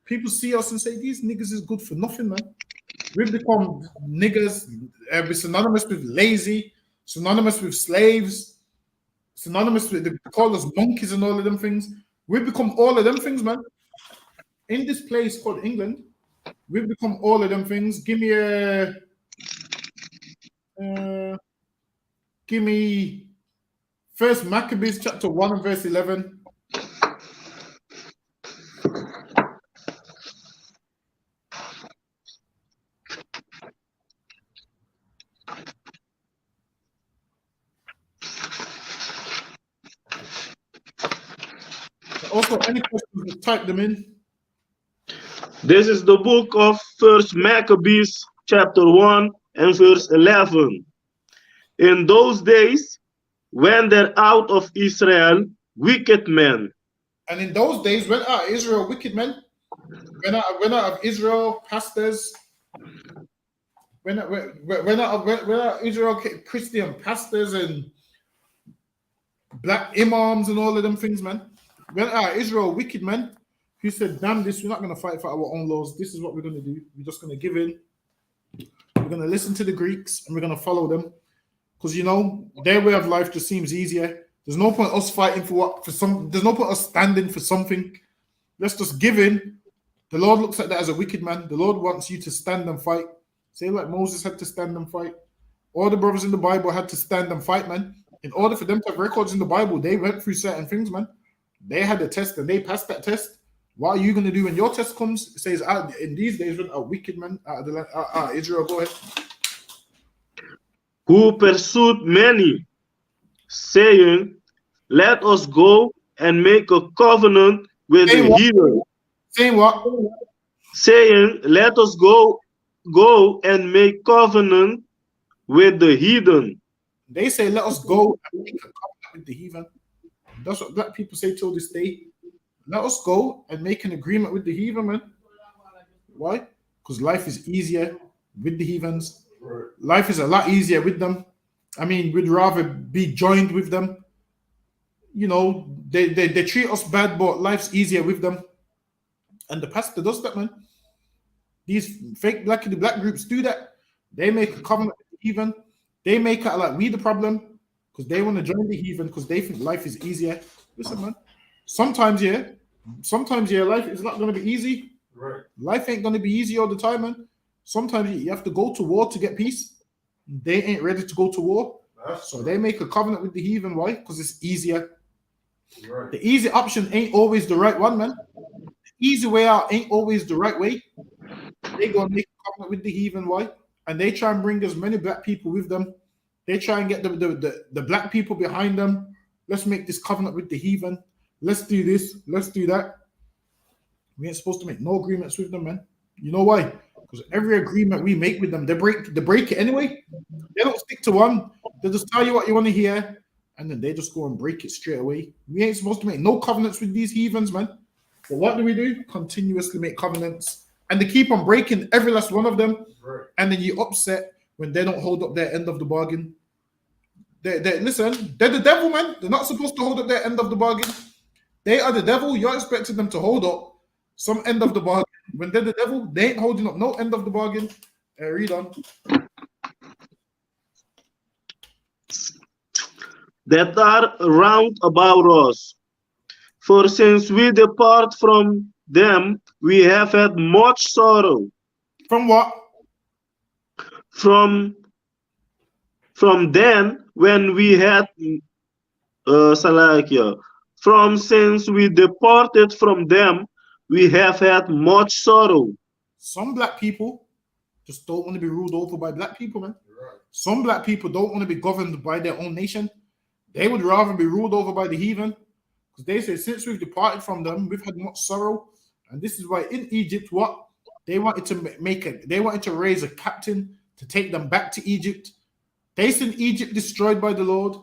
People see us and say, these niggas is good for nothing, man. We've become niggas. We're synonymous with lazy, synonymous with slaves, synonymous with, they call us monkeys and all of them things. We've become all of them things, man. In this place called England, we've become all of them things. Give me First Maccabees chapter 1 and verse 11. Also, any questions, type them in. This is the book of First Maccabees, chapter 1 and verse 11. In those days, when there out of Israel wicked men. And in those days, when out of Israel wicked men, when out of Israel pastors, when out of Israel Christian pastors and black imams and all of them things, man. When out of Israel wicked men who said, damn this, we're not going to fight for our own laws. This is what we're going to do. We're just going to give in. We're going to listen to the Greeks and we're going to follow them. because their way of life just seems easier. There's no point us fighting there's no point us standing for something. Let's just give in. The Lord looks at that as a wicked man. The Lord wants you to stand and fight. Say like Moses had to stand and fight. All the brothers in the Bible had to stand and fight, man. In order for them to have records in the Bible, they went through certain things, man. They had a test and they passed that test. What are you going to do when your test comes? It says, in these days, when a wicked man out of the land, Israel, go ahead. Who pursued many, saying, let us go and make a covenant with the heathen. Saying what? Saying, let us go and make covenant with the heathen. They say, let us go and make a covenant with the heathen. That's what black people say till this day. Let us go and make an agreement with the heathen, man. Why? Because life is easier with the heathens. Right. Life is a lot easier with them. I mean, we'd rather be joined with them. They treat us bad, but life's easier with them. And the pastor does that, man. These fake black groups do that. They make a covenant with the heathen. They make it like we the problem because they want to join the heathen because they think life is easier. Listen, man. Sometimes, life is not going to be easy. Right. Life ain't going to be easy all the time, man. Sometimes you have to go to war to get peace. They ain't ready to go to war. So they make a covenant with the heathen. Why? Because it's easier. Right. The easy option ain't always the right one, man. The easy way out ain't always the right way. They go and make a covenant with the heathen. Why? And they try and bring as many black people with them. They try and get the black people behind them. Let's make this covenant with the heathen. Let's do this. Let's do that. We ain't supposed to make no agreements with them, man. You know why? Because every agreement we make with them, they break it anyway. They don't stick to one. They just tell you what you want to hear, and then they just go and break it straight away. We ain't supposed to make no covenants with these heathens, man. But what do? Continuously make covenants. And they keep on breaking every last one of them. Right. And then you're upset when they don't hold up their end of the bargain. Listen, they're the devil, man. They're not supposed to hold up their end of the bargain. They are the devil. You're expecting them to hold up some end of the bargain. When they're the devil, they ain't holding up no end of the bargain. Read on. That are round about us. For since we depart from them, we have had much sorrow. From what? From then, when we had from since we departed from them, we have had much sorrow. Some black people just don't want to be ruled over by black people, man. Right. Some black people don't want to be governed by their own nation. They would rather be ruled over by the heathen. Because they say, since we've departed from them, we've had much sorrow. And this is why in Egypt, what? They wanted to raise a captain to take them back to Egypt. They seen Egypt destroyed by the Lord,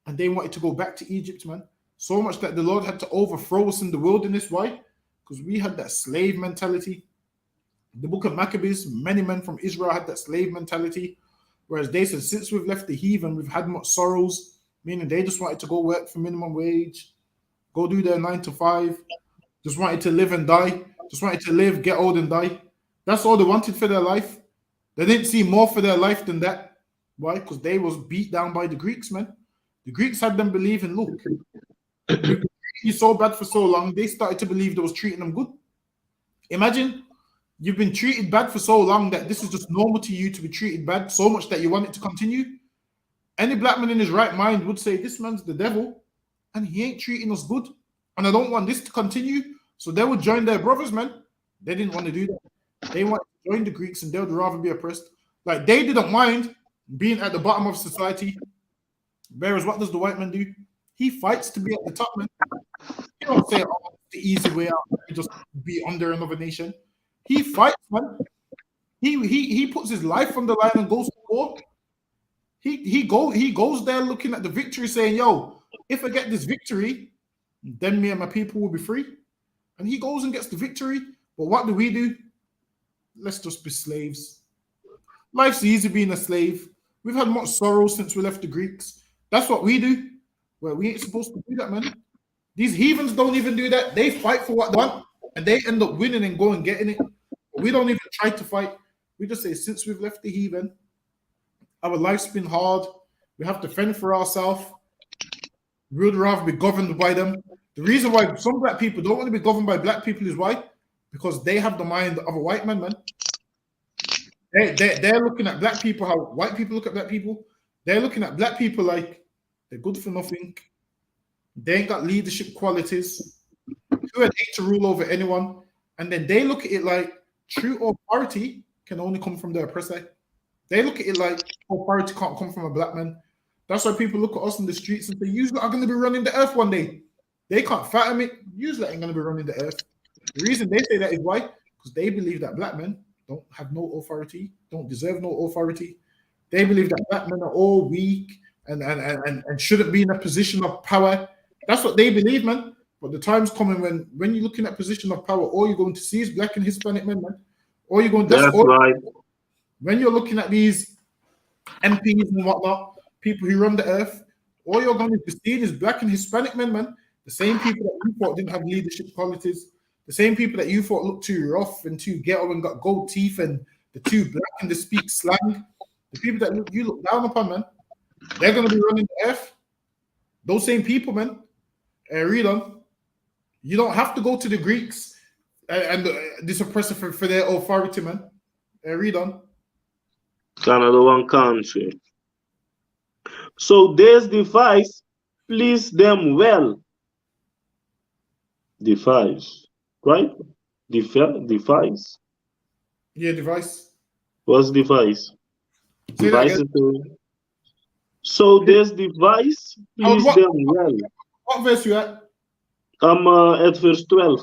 and they wanted to go back to Egypt, man. So much that the Lord had to overthrow us in the wilderness. Why? Because we had that slave mentality. The book of Maccabees, many men from Israel had that slave mentality. Whereas they said, since we've left the heathen, we've had much sorrows, meaning they just wanted to go work for minimum wage, go do their 9 to 5, just wanted to live and die, just wanted to live, get old and die. That's all they wanted for their life. They didn't see more for their life than that. Why? Because they was beat down by the Greeks, man. The Greeks had them believing, look, we've been treating you so bad for so long, they started to believe they was treating them good. Imagine you've been treated bad for so long that this is just normal to you to be treated bad, so much that you want it to continue. Any black man in his right mind would say, this man's the devil, and he ain't treating us good, and I don't want this to continue. So they would join their brothers, man. They didn't want to do that. They wanted to join the Greeks, and they would rather be oppressed. Like, they didn't mind being at the bottom of society. Whereas what does the white man do? He fights to be at the top, man. He don't say, oh, the easy way out, just be under another nation. He fights, man. He puts his life on the line and goes to war. He goes there looking at the victory, saying, yo, if I get this victory, then me and my people will be free. And he goes and gets the victory. But what do? Let's just be slaves. Life's easy being a slave. We've had much sorrow since we left the Greeks. That's what we do. Well, we ain't supposed to do that, man. These heathens don't even do that. They fight for what they want, and they end up winning and going and getting it. But we don't even try to fight. We just say, since we've left the heathen, our life's been hard. We have to fend for ourselves. We would rather be governed by them. The reason why some black people don't want to be governed by black people is why? Because they have the mind of a white man. They're looking at black people how white people look at black people. They're looking at black people like they're good for nothing. They ain't got leadership qualities. Who are they to rule over anyone? And then they look at it like true authority can only come from the oppressor. They look at it like authority can't come from a black man. That's why people look at us in the streets and say, "You are going to be running the earth one day." They can't fathom it. You ain't going to be running the earth. The reason they say that is why? Because they believe that black men don't have no authority, don't deserve no authority. They believe that black men are all weak and shouldn't be in a position of power. That's what they believe, man. But the time's coming when you're looking at position of power, all you're going to see is black and Hispanic men, man. All you're going. That's right. When you're looking at these MPs and whatnot, people who run the earth, all you're going to see is black and Hispanic men, man. The same people that you thought didn't have leadership qualities, the same people that you thought looked too rough and too ghetto and got gold teeth and the too black and they speak slang, the people that you look down upon, man, they're going to be running the earth. Those same people, man. Read on. You don't have to go to the Greeks and this oppressor for their authority, man. Read on. Canada one country. So this device please them well. Device, right? Device. Yeah, device. What's device? Say Device is so this device please them well. What verse you at? I'm at verse 12.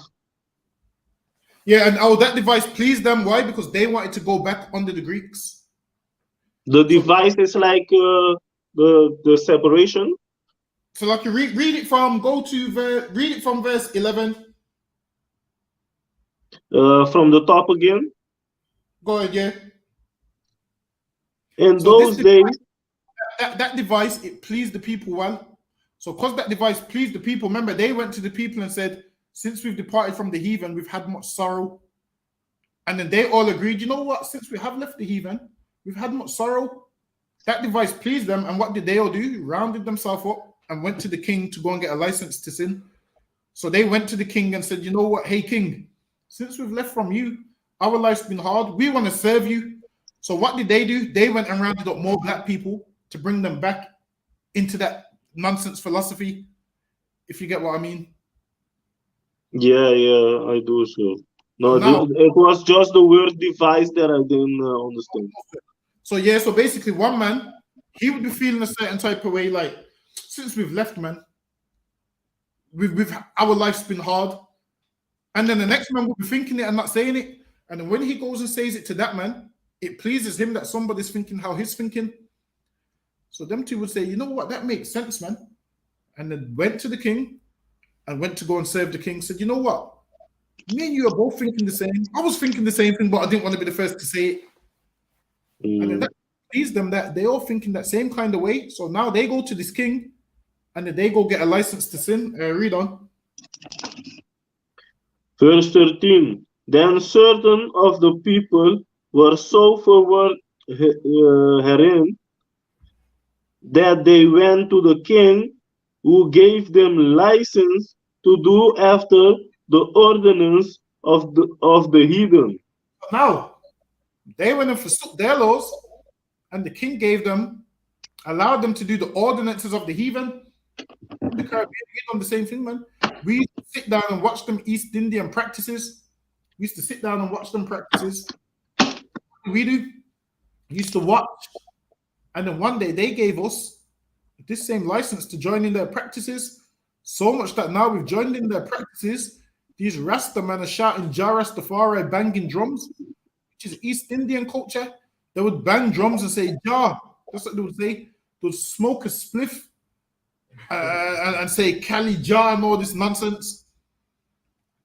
Yeah, and that device pleased them. Why? Because they wanted to go back under the Greeks. The device is like the separation. So, like, you read it from read it from verse 11. From the top again. Go ahead, yeah. In those days, that device, it pleased the people well. So, because that device pleased the people, remember, they went to the people and said, "Since we've departed from the heathen, we've had much sorrow." And then they all agreed, "You know what? Since we have left the heathen, we've had much sorrow." That device pleased them, and what did they all do? Rounded themselves up and went to the king to go and get a license to sin. So they went to the king and said, "You know what? Hey, king, since we've left from you, our life's been hard. We want to serve you." So what did they do? They went and rounded up more black people to bring them back into that nonsense philosophy, if you get what I mean. Yeah, I do so. No, Now, it was just the word device that I didn't understand. So yeah, so basically one man, he would be feeling a certain type of way, like, since we've left, man, we've our life's been hard. And then the next man will be thinking it and not saying it. And then when he goes and says it to that man, it pleases him that somebody's thinking how he's thinking. So them two would say, "You know what, that makes sense, man." And then went to the king and went to go and serve the king. Said, "You know what? Me and you are both thinking the same. I was thinking the same thing, but I didn't want to be the first to say it." And then that pleased them that they all thinking that same kind of way. So now they go to this king and then they go get a license to sin. Read on. Verse 13. Then certain of the people were so forward herein that they went to the king, who gave them license to do after the ordinance of the heathen. Now they went and forsook their laws, and the king allowed them to do the ordinances of the heathen. In the Caribbean, we done the same thing, man. We used to sit down and watch them East Indian practices. We used to sit down and watch them practices. We used to watch, and then one day they gave us this same license to join in their practices. So much that now we've joined in their practices. These Rasta men are shouting "Jah Rastafari," banging drums, which is East Indian culture. They would bang drums and say "Jah." That's what they would say. They would smoke a spliff and say "Kali Jah" and all this nonsense.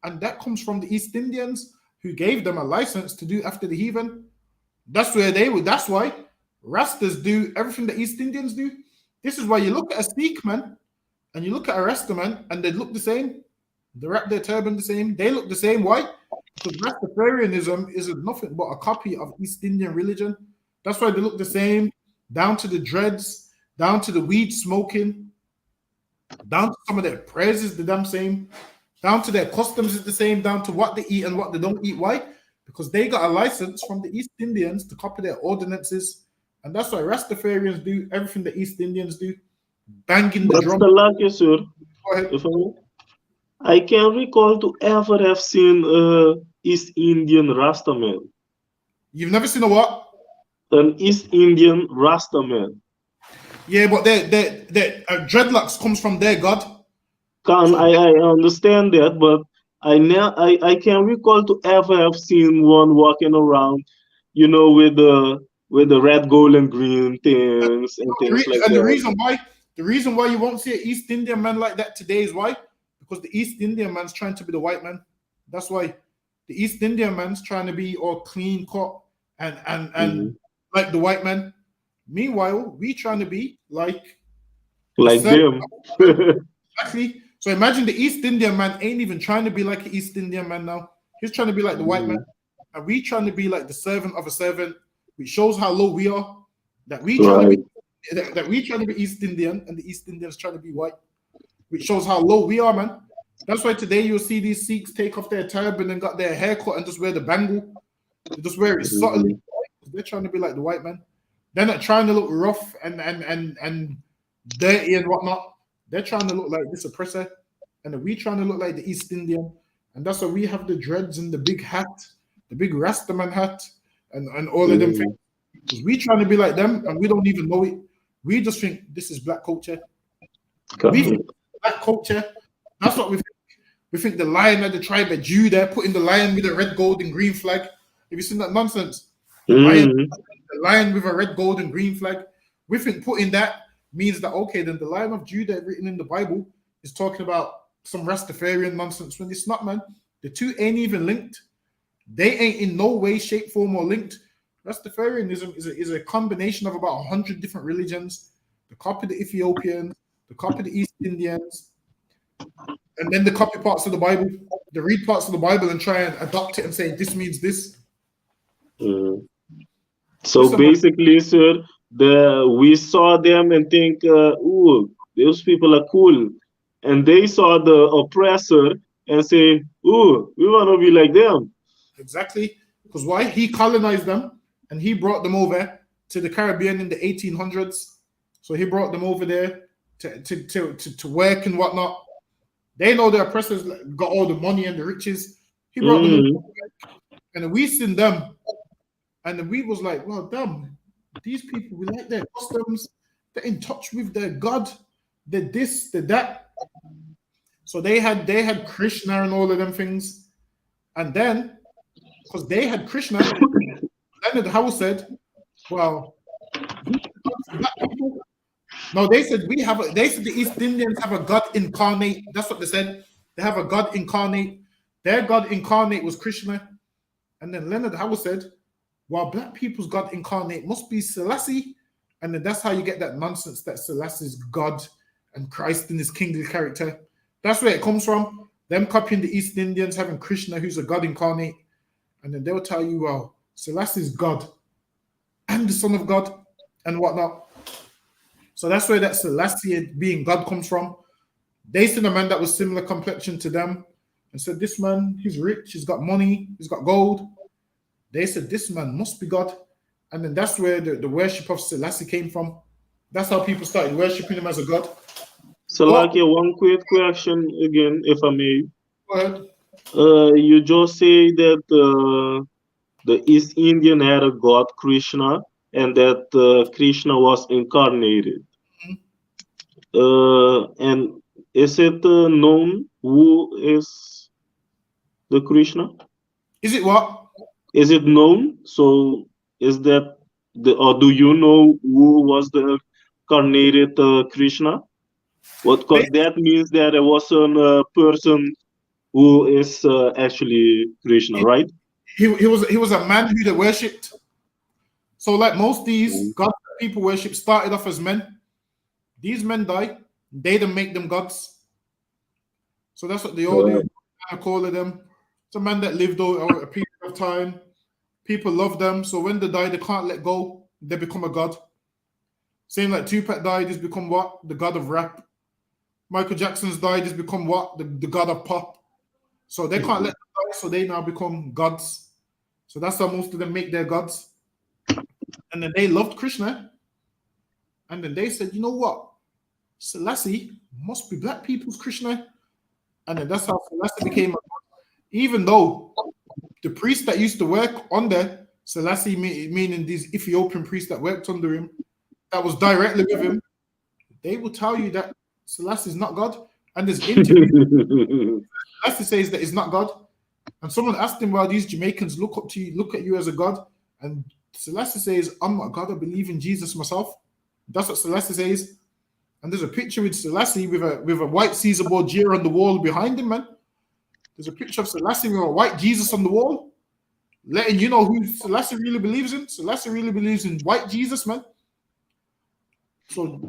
And that comes from the East Indians who gave them a license to do after the heathen. That's where they would. That's why Rastas do everything the East Indians do. This is why you look at a Sikh man and you look at a Rasta man and they look the same. They wrap their turban the same. They look the same. Why? Because Rastafarianism is nothing but a copy of East Indian religion. That's why they look the same, down to the dreads, down to the weed smoking, down to some of their prayers is the damn same, down to their customs is the same, down to what they eat and what they don't eat. Why? Because they got a license from the East Indians to copy their ordinances. And that's why Rastafarians do everything the East Indians do, banging the But drum. Salaki, sir, Go ahead. if I can recall to ever have seen East Indian Rastaman. You've never seen a what? An East Indian Rastaman. Yeah, but their dreadlocks comes from their god. I understand that, but I can recall to ever have seen one walking around, with the red, gold, and green things and things like And that. the reason why you won't see an East Indian man like that today is why? Because the East Indian man's trying to be the white man. That's why the East Indian man's trying to be all clean cut and like the white man. Meanwhile, we trying to be like them. Exactly. So imagine the East Indian man ain't even trying to be like an East Indian man now. He's trying to be like the white man. And we trying to be like the servant of a servant, which shows how low we are. That we trying to be East Indian and the East Indians trying to be white, which shows how low we are, man. That's why today you'll see these Sikhs take off their turban and got their hair cut and just wear the bangle. They just wear it subtly. They're trying to be like the white man. They're not trying to look rough and dirty and whatnot. They're trying to look like this oppressor, and we trying to look like the East Indian. And that's why we have the dreads and the big hat, the big Rastaman hat, and all of them things. Because we trying to be like them, and we don't even know it. We just think this is black culture. We think black culture. That's what we think. We think the lion of the tribe of Judah, putting the lion with a red, gold, and green flag. Have you seen that nonsense? The lion with a red, gold, and green flag. We think putting that means that, okay, then the Lion of Judah written in the Bible is talking about some Rastafarian nonsense when it's not, man. The two ain't even linked. They ain't in no way, shape, form, or linked. Rastafarianism is a combination of about 100 different religions. The copy the Ethiopians, the copy the East Indians, and then the copy parts of the Bible. They read parts of the Bible and try and adopt it and say, this means this. So basically, sir, we saw them and think, ooh, those people are cool. And they saw the oppressor and say, ooh, we want to be like them. Exactly. Because why? He colonized them and he brought them over to the Caribbean in the 1800s. So he brought them over there to work and whatnot. They know the oppressors got all the money and the riches. He brought them over, and we seen them. And we was like, well, damn, these people, we like their customs. They're in touch with their God. They're this, they're that. So they had Krishna and all of them things. And then, because they had Krishna, Leonard Howell said, well, no, they said the East Indians have a God incarnate. That's what they said. They have a God incarnate. Their God incarnate was Krishna. And then Leonard Howell said, well, black people's God incarnate must be Selassie. And then that's how you get that nonsense that Selassie is God and Christ in his kingly character. That's where it comes from. Them copying the East Indians, having Krishna, who's a God incarnate. And then they'll tell you, well, Selassie is God and the Son of God and whatnot. So that's where that Selassie being God comes from. They seen a man that was similar complexion to them and said, this man, he's rich, he's got money, he's got gold. They said, this man must be God. And then that's where the worship of Selassie came from. That's how people started worshiping him as a God. So, like, one quick question again, if I may. Go ahead. You just say that the East Indian had a god, Krishna, and that Krishna was incarnated. And is it known who is the Krishna? Is it what? Is it known? So is that or do you know who was the incarnated Krishna? Because that means that there was a person who is actually Krishna, right? He was a man who they worshipped. So like most these gods that people worship started off as men. These men die. They didn't make them gods. So that's what they all do. I call them. It's a man that lived over a period of time. People love them. So when they die, they can't let go. They become a god. Same like Tupac died, he's become what? The god of rap. Michael Jackson's died, he's become what? The god of pop. So they can't let them die, so they now become gods. So that's how most of them make their gods. And then they loved Krishna. And then they said, you know what? Selassie must be black people's Krishna. And then that's how Selassie became a god. Even though the priest that used to work under Selassie, meaning these Ethiopian priests that worked under him, that was directly with him, they will tell you that Selassie is not God. And there's interviews. Selassie says that he's not God. And someone asked him, well, these Jamaicans look up to you, look at you as a God. And Selassie says, I'm not God, I believe in Jesus myself. That's what Selassie says. And there's a picture with Selassie with a white Caesar Borgia on the wall behind him, man. There's a picture of Selassie with a white Jesus on the wall, letting you know who Selassie really believes in. Selassie really believes in white Jesus, man. So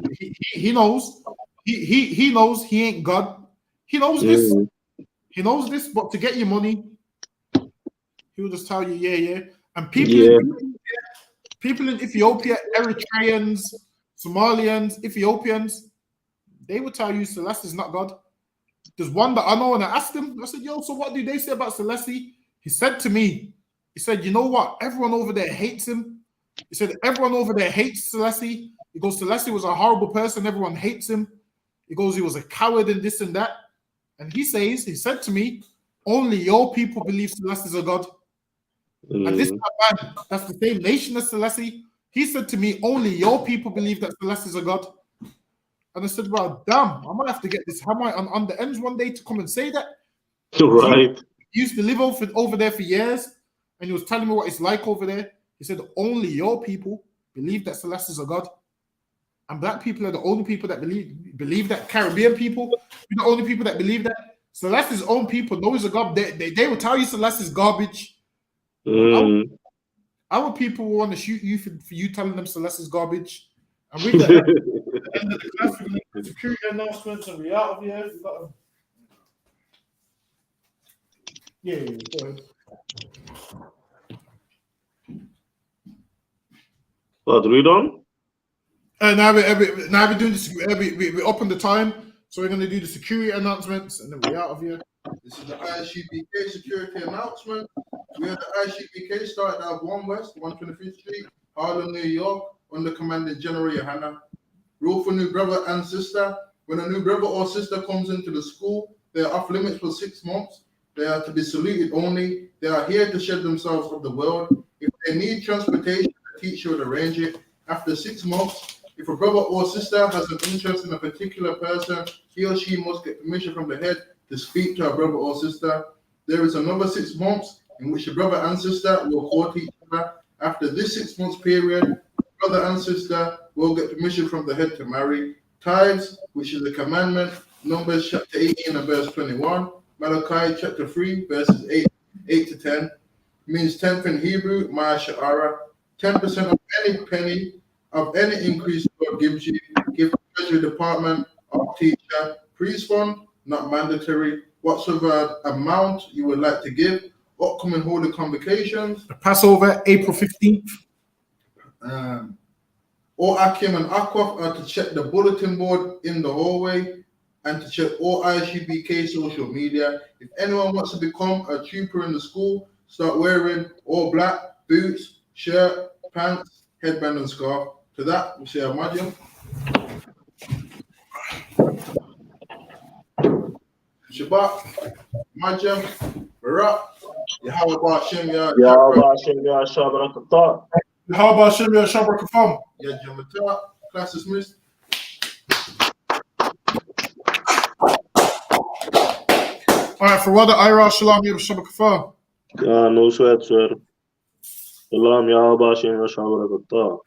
he knows. He knows he ain't God. He knows this. He knows this, but to get your money, he will just tell you, yeah. And people in Ethiopia, Eritreans, Somalians, Ethiopians, they will tell you Selassie is not God. There's one that I know, and I asked him, I said, yo, so what do they say about Selassie? He said to me, he said, you know what? Everyone over there hates him. He said, everyone over there hates Selassie. He goes, Selassie was a horrible person. Everyone hates him. He goes, he was a coward and this and that. And he said to me, only your people believe Selassie is a God. And this man, that's the same nation as Selassie. He said to me, only your people believe that Selassie is a God. And I said, well, damn, I might have to get this hammer on the ends one day to come and say that. Right. He used to live over there for years, and he was telling me what it's like over there. He said, only your people believe that Selassie is a God. And black people are the only people that believe that. Caribbean people are the only people that believe that. Selassie's own people know he's a God. They will tell you Selassie's garbage. Our people will want to shoot you for you telling them Selassie's garbage. And with the end of the class, we're going to do security announcements and we're out of here. Yeah, go ahead. What, read on? Now we're doing this. We're up on the time, so we're going to do the security announcements, and then we're out of here. This is the ISUPK security announcement. We have the ISUPK starting at 1 West, 125th Street, Harlem, New York, under Commanding General Yohana. Rule for new brother and sister. When a new brother or sister comes into the school, they are off limits for 6 months. They are to be saluted only. They are here to shed themselves of the world. If they need transportation, the teacher will arrange it. After 6 months, if a brother or sister has an interest in a particular person, he or she must get permission from the head to speak to a brother or sister. There is another 6 months in which the brother and sister will court each other. After this 6 months period, brother and sister will get permission from the head to marry. Tithes, which is a commandment, Numbers chapter 18 and verse 21, Malachi chapter 3 verses 8 to 10, means 10th in Hebrew, Ma'ashara. 10% of any penny of any increase God gives you, give the Treasury Department of teacher, priest fund, not mandatory. Whatsoever amount you would like to give, upcoming holy convocations. The Passover, April 15th. All Akim and Akwaf are to check the bulletin board in the hallway and to check all ISUPK social media. If anyone wants to become a trooper in the school, start wearing all black, boots, shirt, pants, headband and scarf. To that, we say Ahmadiyya. Shabbat, Ahmadiyya, Barak, Yahweh Hashem, Yahweh Hashem, Yahweh Shabbat. How about Shemya Shabra Kafam? Ya Jamata, class dismissed. All right, for Wada Ira Shalom Yab Shabra Kafam. No sweat, sir. Salam, Yahweh Hashem, Yahweh Shabbat.